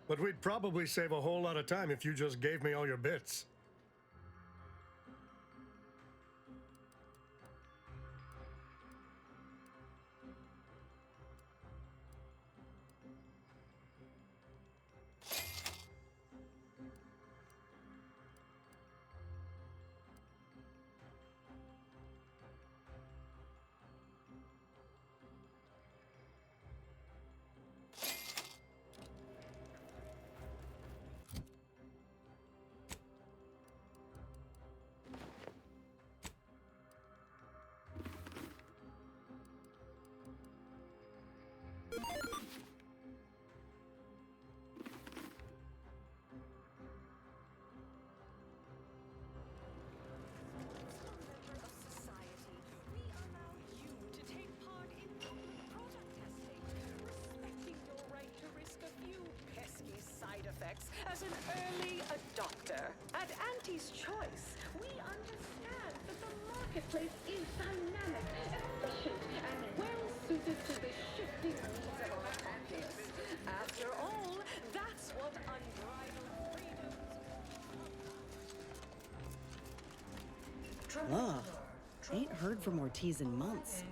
But we'd probably save a whole lot of time if you just gave me all your bits. As an early adopter, at Auntie's Choice, we understand that the marketplace is dynamic, efficient, and well-suited to the shifting needs of our populace. After all, that's what unbridled freedom... Ugh. Ain't heard from Ortiz in months.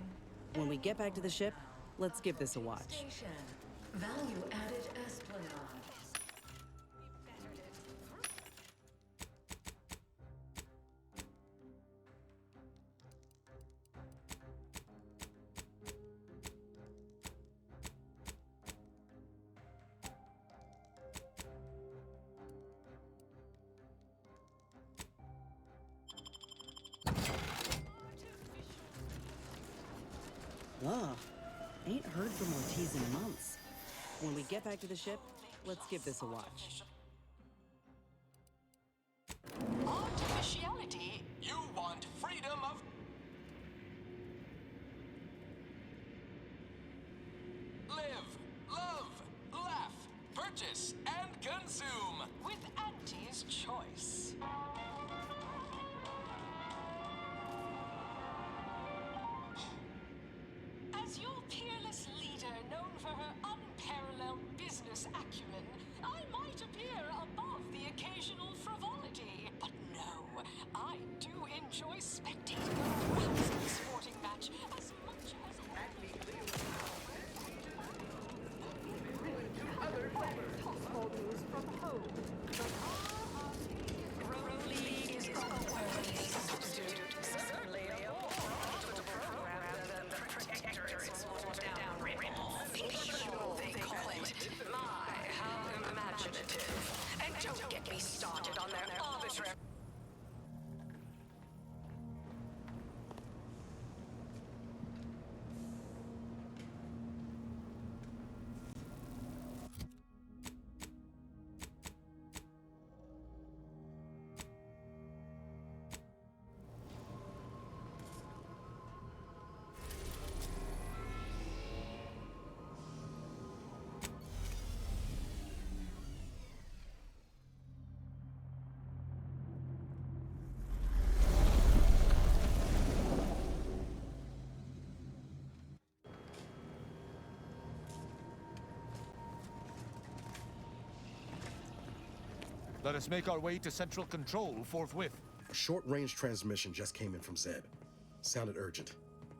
When we get back to the ship, let's give this a watch. Value-added Esplanade. Ugh. Ain't heard from Ortiz in months. When we get back to the ship, let's give this a watch. purchase and consume. With Auntie's choice. As your peerless leader, known for her unparalleled business acumen, I might appear above the occasional frivolity. But no, I do enjoy spectating a rousing sporting match as much as Possible news from home. Pro League is a substitute. Certainly a more profitable program than the Protectorate's down-ridden fictional, they call it. My, how imaginative. And don't get me started on their arbitrary... Let us make our way to Central Control forthwith. A short-range transmission just came in from Zeb. Sounded urgent.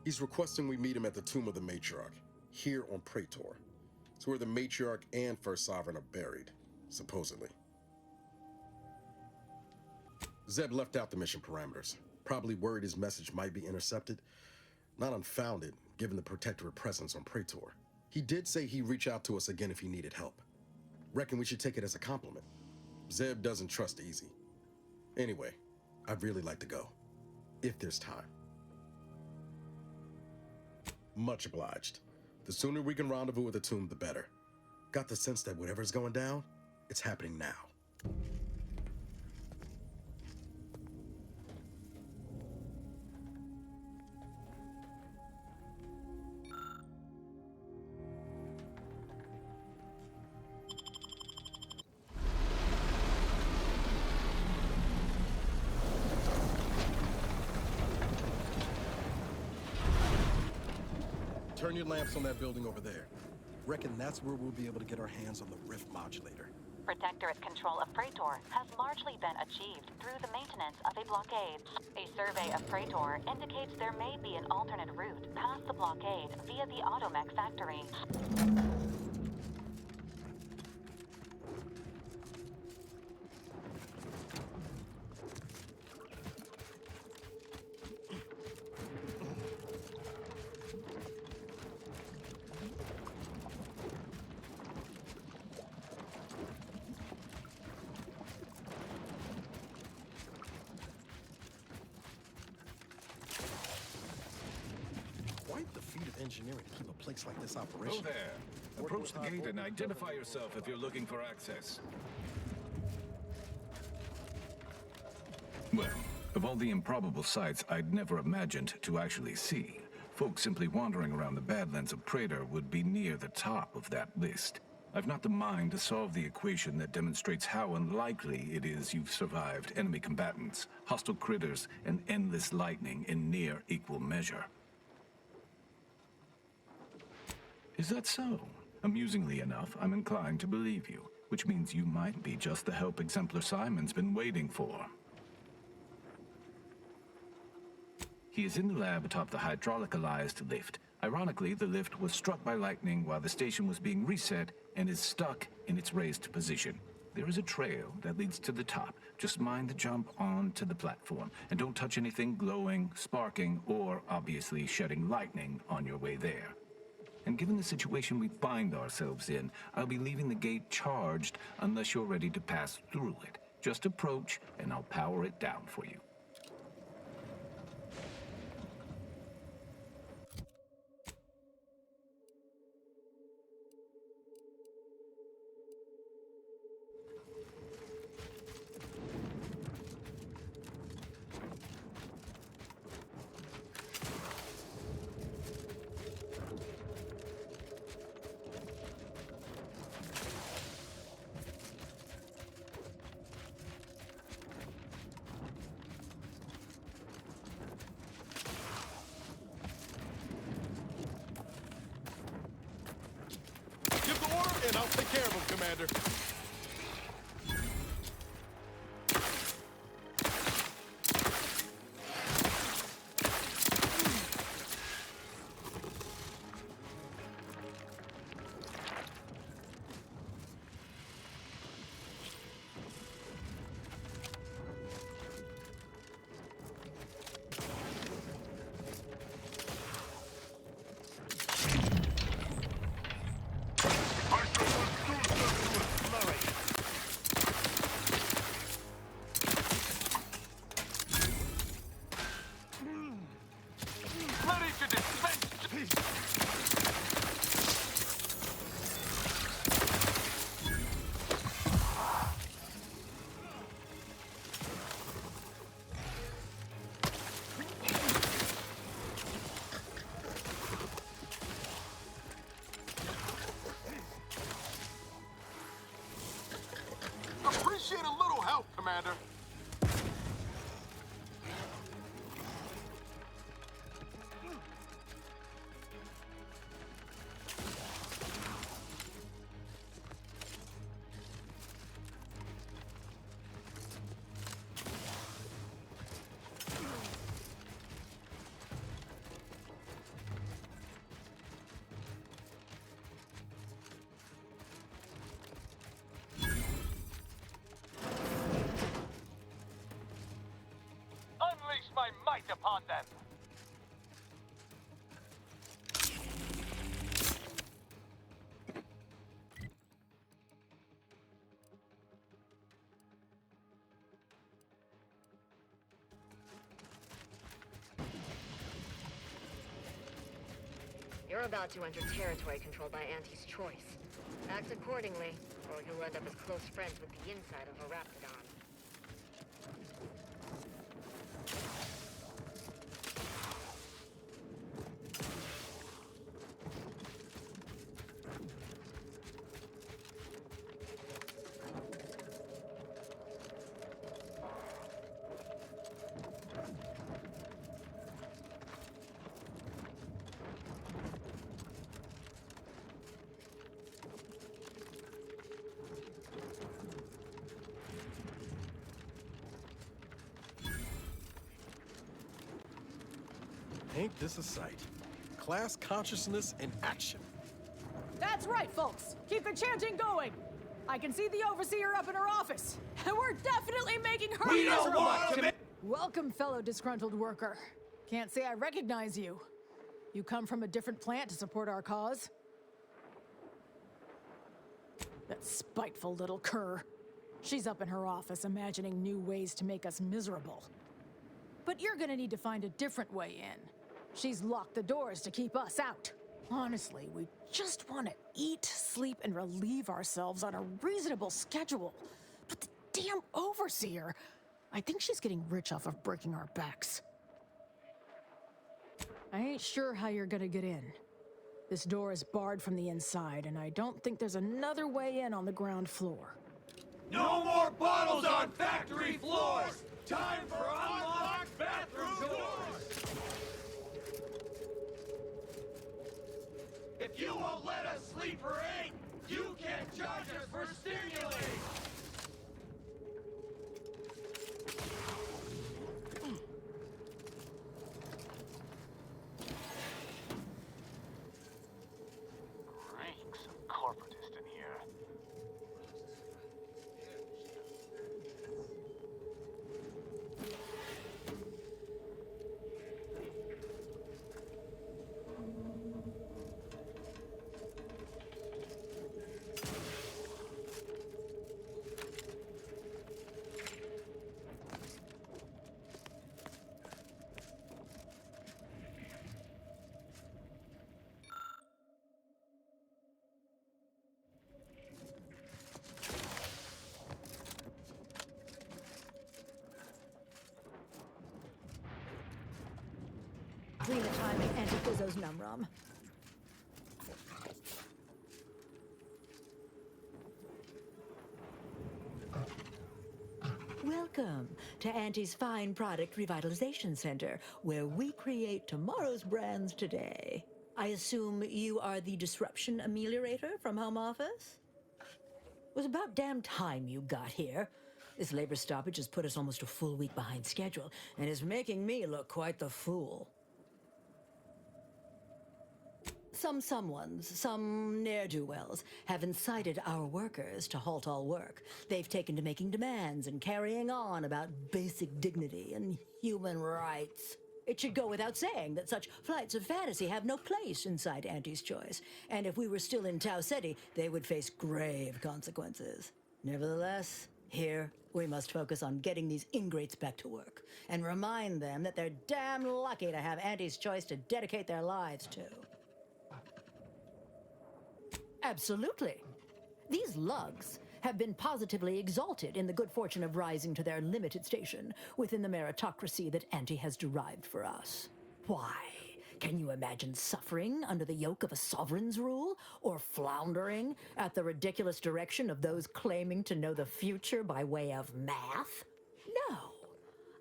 He's requesting we meet him at the Tomb of the Matriarch, here on Praetor. It's where the Matriarch and First Sovereign are buried, supposedly. Zeb left out the mission parameters. Probably worried his message might be intercepted. Not unfounded, given the Protectorate presence on Praetor. He did say he'd reach out to us again if he needed help. Reckon we should take it as a compliment. Zeb doesn't trust easy. Anyway, I'd really like to go, if there's time. Much obliged. The sooner we can rendezvous at the tomb, the better. Got the sense that whatever's going down, it's happening now. Turn your lamps on that building over there. Reckon that's where we'll be able to get our hands on the Rift modulator. Protectorate control of Praetor has largely been achieved through the maintenance of a blockade. A survey of Praetor indicates there may be an alternate route past the blockade via the Automech factory. Quite the feat of engineering to keep a place like this operational. Hello there. Approach the gate and identify yourself if you're looking for access. Well, of all the improbable sights I'd never imagined to actually see, folks simply wandering around the Badlands of Praetor would be near the top of that list. I've not the mind to solve the equation that demonstrates how unlikely it is you've survived enemy combatants, hostile critters, and endless lightning in near equal measure. Is that so? Amusingly enough, I'm inclined to believe you, which means you might be just the help Exemplar Simon's been waiting for. He is in the lab atop the hydraulicalized lift. Ironically, the lift was struck by lightning while the station was being reset and is stuck in its raised position. There is a trail that leads to the top. Just mind the jump onto the platform, and don't touch anything glowing, sparking, or obviously shedding lightning on your way there. And given the situation we find ourselves in, I'll be leaving the gate charged unless you're ready to pass through it. Just approach, and I'll power it down for you. Commander. Ready to dispense. Appreciate a little help, Commander. Unleash my might upon them. You're about to enter territory controlled by Auntie's choice. Act accordingly, or you'll end up as close friends with the inside of a Raptidon. Ain't this a sight? Class consciousness in action. That's right, folks. Keep the chanting going. I can see the Overseer up in her office, and we're definitely making her miserable. Welcome, fellow disgruntled worker. Can't say I recognize you. You come from a different plant to support our cause? That spiteful little cur. She's up in her office imagining new ways to make us miserable. But you're gonna need to find a different way in. She's locked the doors to keep us out. Honestly, we just want to eat, sleep, and relieve ourselves on a reasonable schedule. But the damn Overseer, I think she's getting rich off of breaking our backs. I ain't sure how you're gonna get in. This door is barred from the inside, and I don't think there's another way in on the ground floor. No more bottles on factory floors! Time for unlocked bathroom doors! If you won't let us sleep or eat, you can't charge us for stimulating! Reeks of corporatist in here. Clean the time in Auntie Gizzo's num-rum. Welcome to Auntie's Fine Product Revitalization Center, where we create tomorrow's brands today. I assume you are the disruption ameliorator from home office? was about damn time you got here. This labor stoppage has put us almost a full week behind schedule, and is making me look quite the fool. Some ne'er-do-wells, have incited our workers to halt all work. They've taken to making demands and carrying on about basic dignity and human rights. It should go without saying that such flights of fantasy have no place inside Auntie's Choice, and if we were still in Tau Ceti, they would face grave consequences. Nevertheless, here, we must focus on getting these ingrates back to work, and remind them that they're damn lucky to have Auntie's Choice to dedicate their lives to. Absolutely. These lugs have been positively exalted in the good fortune of rising to their limited station within the meritocracy that Auntie has derived for us. Why? Can you imagine suffering under the yoke of a sovereign's rule, or floundering at the ridiculous direction of those claiming to know the future by way of math? No.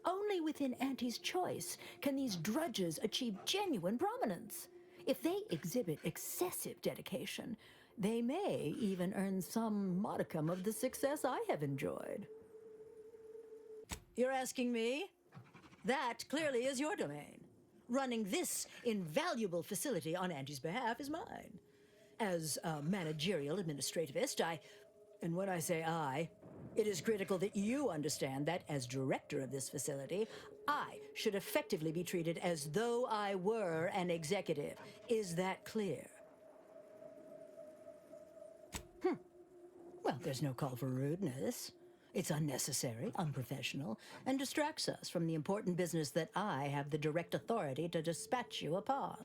Only within Auntie's Choice can these drudges achieve genuine prominence. If they exhibit excessive dedication, they may even earn some modicum of the success I have enjoyed. You're asking me? That clearly is your domain. Running this invaluable facility on Auntie's behalf is mine. As a managerial administrativist, and when I say I, it is critical that you understand that as director of this facility, I should effectively be treated as though I were an executive. Is that clear? Well, there's no call for rudeness. It's unnecessary, unprofessional, and distracts us from the important business that I have the direct authority to dispatch you upon.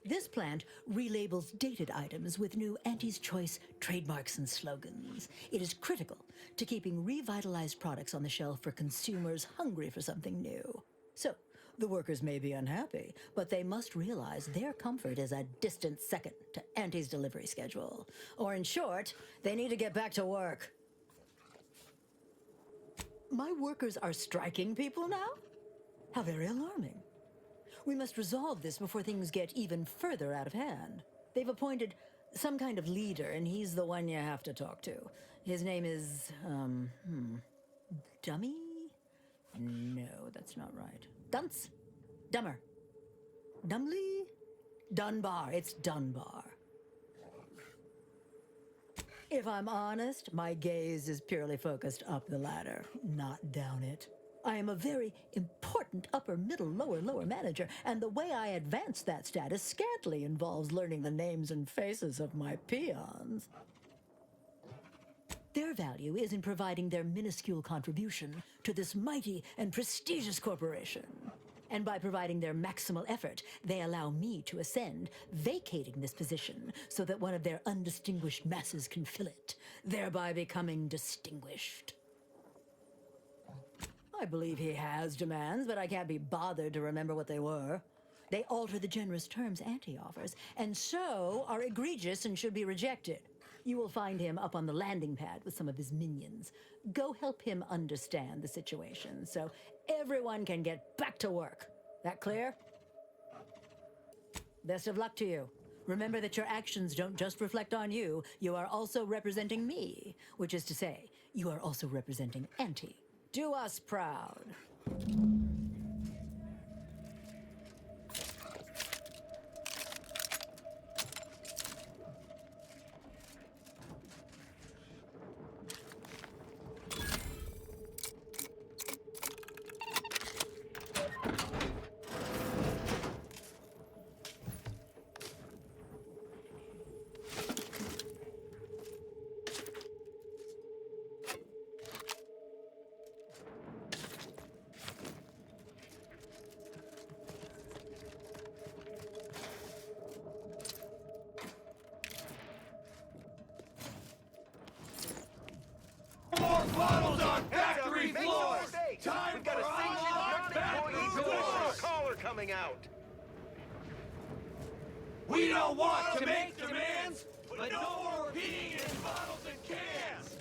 This plant relabels dated items with new Auntie's Choice trademarks and slogans. It is critical to keeping revitalized products on the shelf for consumers hungry for something new. So, the workers may be unhappy, but they must realize their comfort is a distant second to Auntie's delivery schedule. Or in short, they need to get back to work. My workers are striking people now? How very alarming. We must resolve this before things get even further out of hand. They've appointed some kind of leader, and he's the one you have to talk to. His name is, Dummy? No, that's not right. Dunce? Dummer? Dumbly? Dunbar. It's Dunbar. If I'm honest, my gaze is purely focused up the ladder, not down it. I am a very important upper, middle, lower manager, and the way I advance that status scantily involves learning the names and faces of my peons. Their value is in providing their minuscule contribution to this mighty and prestigious corporation. And by providing their maximal effort, they allow me to ascend, vacating this position so that one of their undistinguished masses can fill it, thereby becoming distinguished. I believe he has demands, but I can't be bothered to remember what they were. They alter the generous terms Auntie offers, and so are egregious and should be rejected. You will find him up on the landing pad with some of his minions. Go help him understand the situation so everyone can get back to work. That clear? Best of luck to you. Remember that your actions don't just reflect on you, you are also representing me, which is to say, you are also representing Auntie. Do us proud. More bottles on factory floors! Time for all factory doors! Caller coming out. We don't want to make demands, but no more heating in bottles and cans!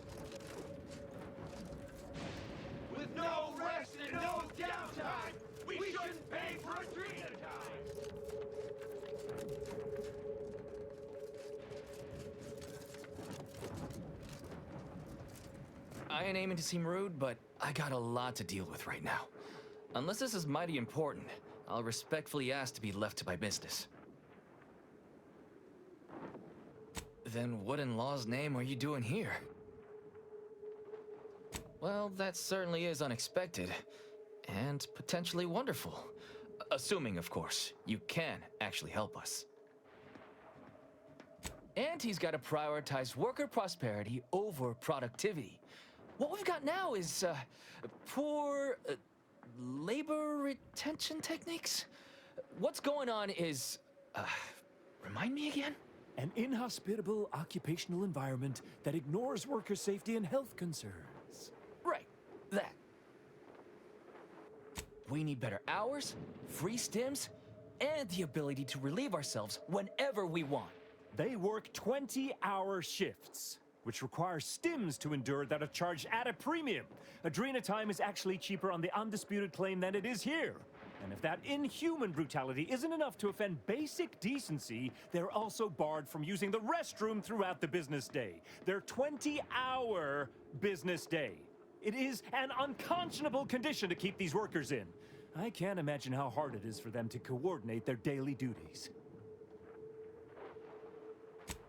With no rest and no downtime, we shouldn't pay for a drink at a time! I ain't aiming to seem rude, but I got a lot to deal with right now. Unless this is mighty important, I'll respectfully ask to be left to my business. Then what in law's name are you doing here? Well, that certainly is unexpected, and potentially wonderful. Assuming, of course, you can actually help us. Auntie's got to prioritize worker prosperity over productivity. What we've got now is, poor, labor retention techniques? What's going on is, remind me again? An inhospitable occupational environment that ignores worker safety and health concerns. Right, that. We need better hours, free stims, and the ability to relieve ourselves whenever we want. They work 20-hour shifts, which require stims to endure that are charged at a premium. Adrena time is actually cheaper on the undisputed claim than it is here. And if that inhuman brutality isn't enough to offend basic decency, they're also barred from using the restroom throughout the business day. Their 20-hour business day. It is an unconscionable condition to keep these workers in. I can't imagine how hard it is for them to coordinate their daily duties.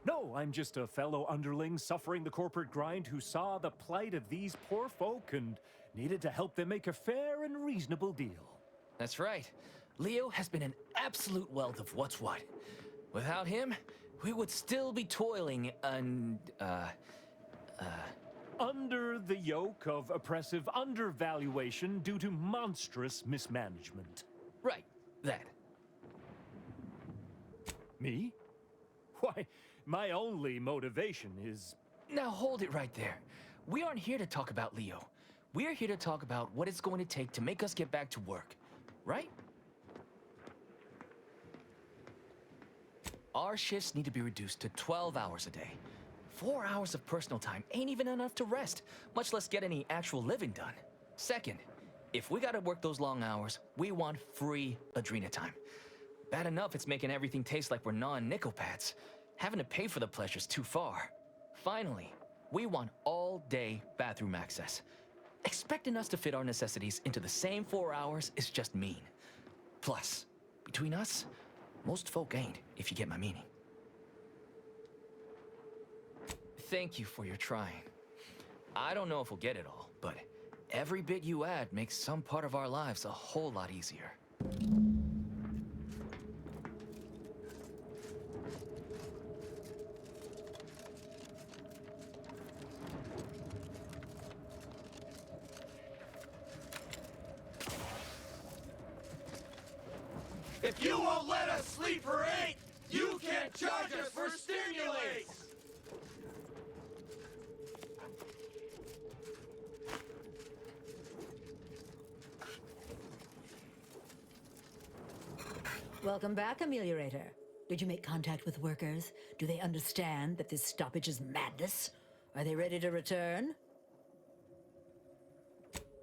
No, I'm just a fellow underling suffering the corporate grind who saw the plight of these poor folk and needed to help them make a fair and reasonable deal. That's right. Leo has been an absolute wealth of what's what. Without him, we would still be toiling under the yoke of oppressive undervaluation due to monstrous mismanagement. Right, that. Me? Why, my only motivation is... Now hold it right there. We aren't here to talk about Leo. We're here to talk about what it's going to take to make us get back to work. Right? Our shifts need to be reduced to 12 hours a day. 4 hours of personal time ain't even enough to rest, much less get any actual living done. Second, if we gotta work those long hours, we want free Adrena time. Bad enough it's making everything taste like we're gnawing nickel pads. Having to pay for the pleasure's too far. Finally, we want all-day bathroom access. Expecting us to fit our necessities into the same 4 hours is just mean. Plus, between us, most folk ain't, if you get my meaning. Thank you for your trying. I don't know if we'll get it all, but every bit you add makes some part of our lives a whole lot easier. If you won't let us sleep for 8, you can't charge us for stimulates! Welcome back, Ameliorator. Did you make contact with workers? Do they understand that this stoppage is madness? Are they ready to return?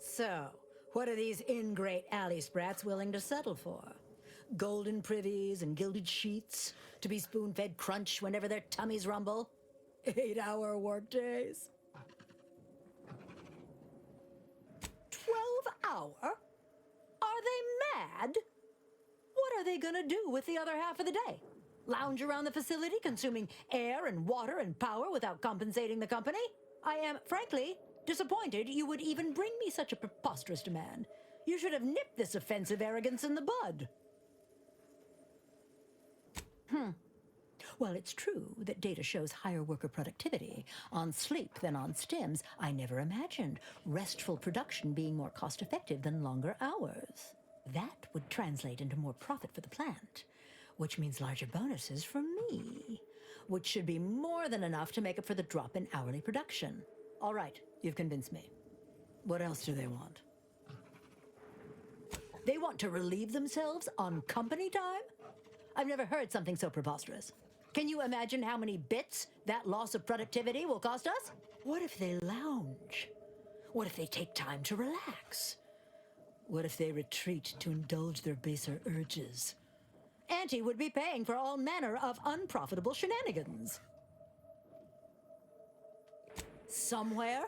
So, what are these ingrate alley sprats willing to settle for? Golden privies and gilded sheets? To be spoon-fed crunch whenever their tummies rumble? 8-hour workdays? 12 hour? Are they mad? What are they gonna do with the other half of the day? Lounge around the facility consuming air and water and power without compensating the company? I am, frankly, disappointed you would even bring me such a preposterous demand. You should have nipped this offensive arrogance in the bud. Well, it's true that data shows higher worker productivity on sleep than on stims. I never imagined restful production being more cost-effective than longer hours. That would translate into more profit for the plant, which means larger bonuses for me, which should be more than enough to make up for the drop in hourly production. All right, you've convinced me. What else do they want? They want to relieve themselves on company time? I've never heard something so preposterous. Can you imagine how many bits that loss of productivity will cost us? What if they lounge? What if they take time to relax? What if they retreat to indulge their baser urges? Auntie would be paying for all manner of unprofitable shenanigans. Somewhere,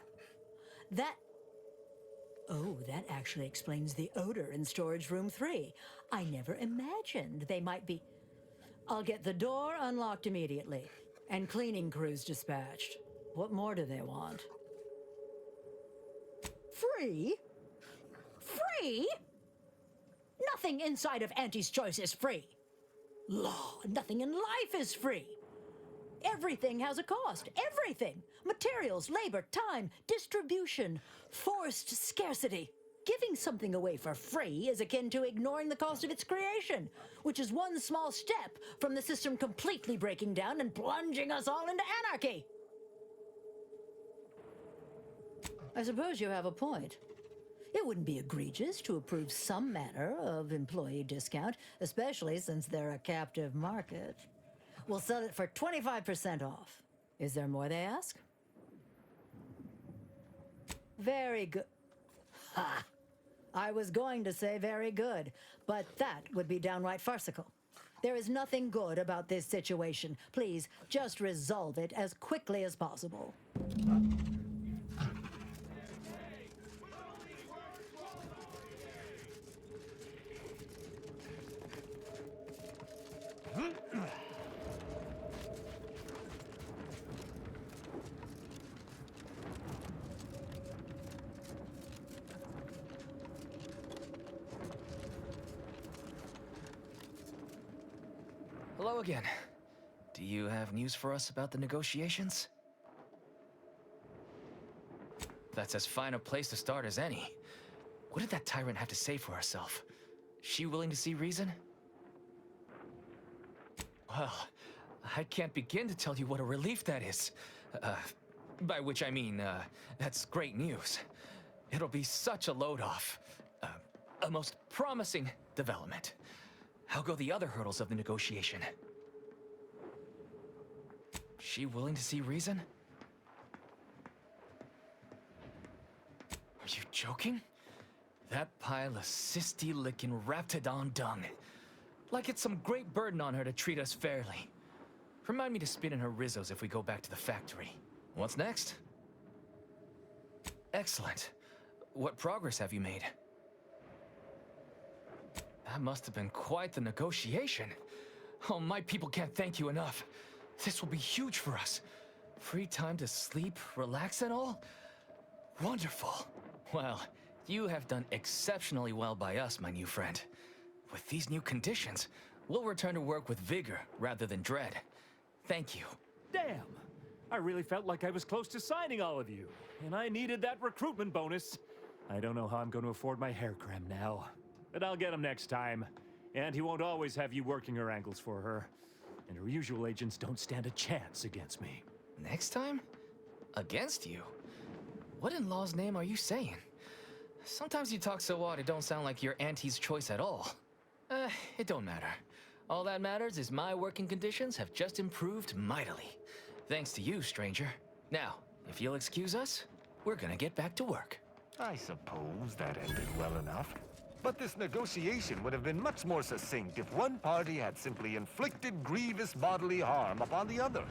Oh, that actually explains the odor in storage room 3. I never imagined they might be... I'll get the door unlocked immediately, and cleaning crews dispatched. What more do they want? Free? Free? Nothing inside of Auntie's Choice is free. Law, nothing in life is free. Everything has a cost. Everything. Materials, labor, time, distribution, forced scarcity. Giving something away for free is akin to ignoring the cost of its creation, which is one small step from the system completely breaking down and plunging us all into anarchy. I suppose you have a point. It wouldn't be egregious to approve some manner of employee discount, especially since they're a captive market. We'll sell it for 25% off. Is there more they ask? Very good. Ha! I was going to say very good, but that would be downright farcical. There is nothing good about this situation. Please, just resolve it as quickly as possible. Hello again. Do you have news for us about the negotiations? That's as fine a place to start as any. What did that tyrant have to say for herself? She willing to see reason? Well, I can't begin to tell you what a relief that is. By which I mean, that's great news. It'll be such a load off. A most promising development. How go the other hurdles of the negotiation? She willing to see reason? Are you joking? That pile of cysty-licking raptidon dung. Like it's some great burden on her to treat us fairly. Remind me to spit in her rizzos if we go back to the factory. What's next? Excellent. What progress have you made? That must have been quite the negotiation. Oh, my people can't thank you enough. This will be huge for us. Free time to sleep, relax and all? Wonderful. Well, you have done exceptionally well by us, my new friend. With these new conditions, we'll return to work with vigor rather than dread. Thank you. Damn! I really felt like I was close to signing all of you, and I needed that recruitment bonus. I don't know how I'm going to afford my hair creme now. But I'll get him next time. And he won't always have you working her ankles for her. And her usual agents don't stand a chance against me. Next time? Against you? What in law's name are you saying? Sometimes you talk so odd it don't sound like you're Auntie's Choice at all. It don't matter. All that matters is my working conditions have just improved mightily. Thanks to you, stranger. Now, if you'll excuse us, we're gonna get back to work. I suppose that ended well enough. But this negotiation would have been much more succinct if one party had simply inflicted grievous bodily harm upon the other.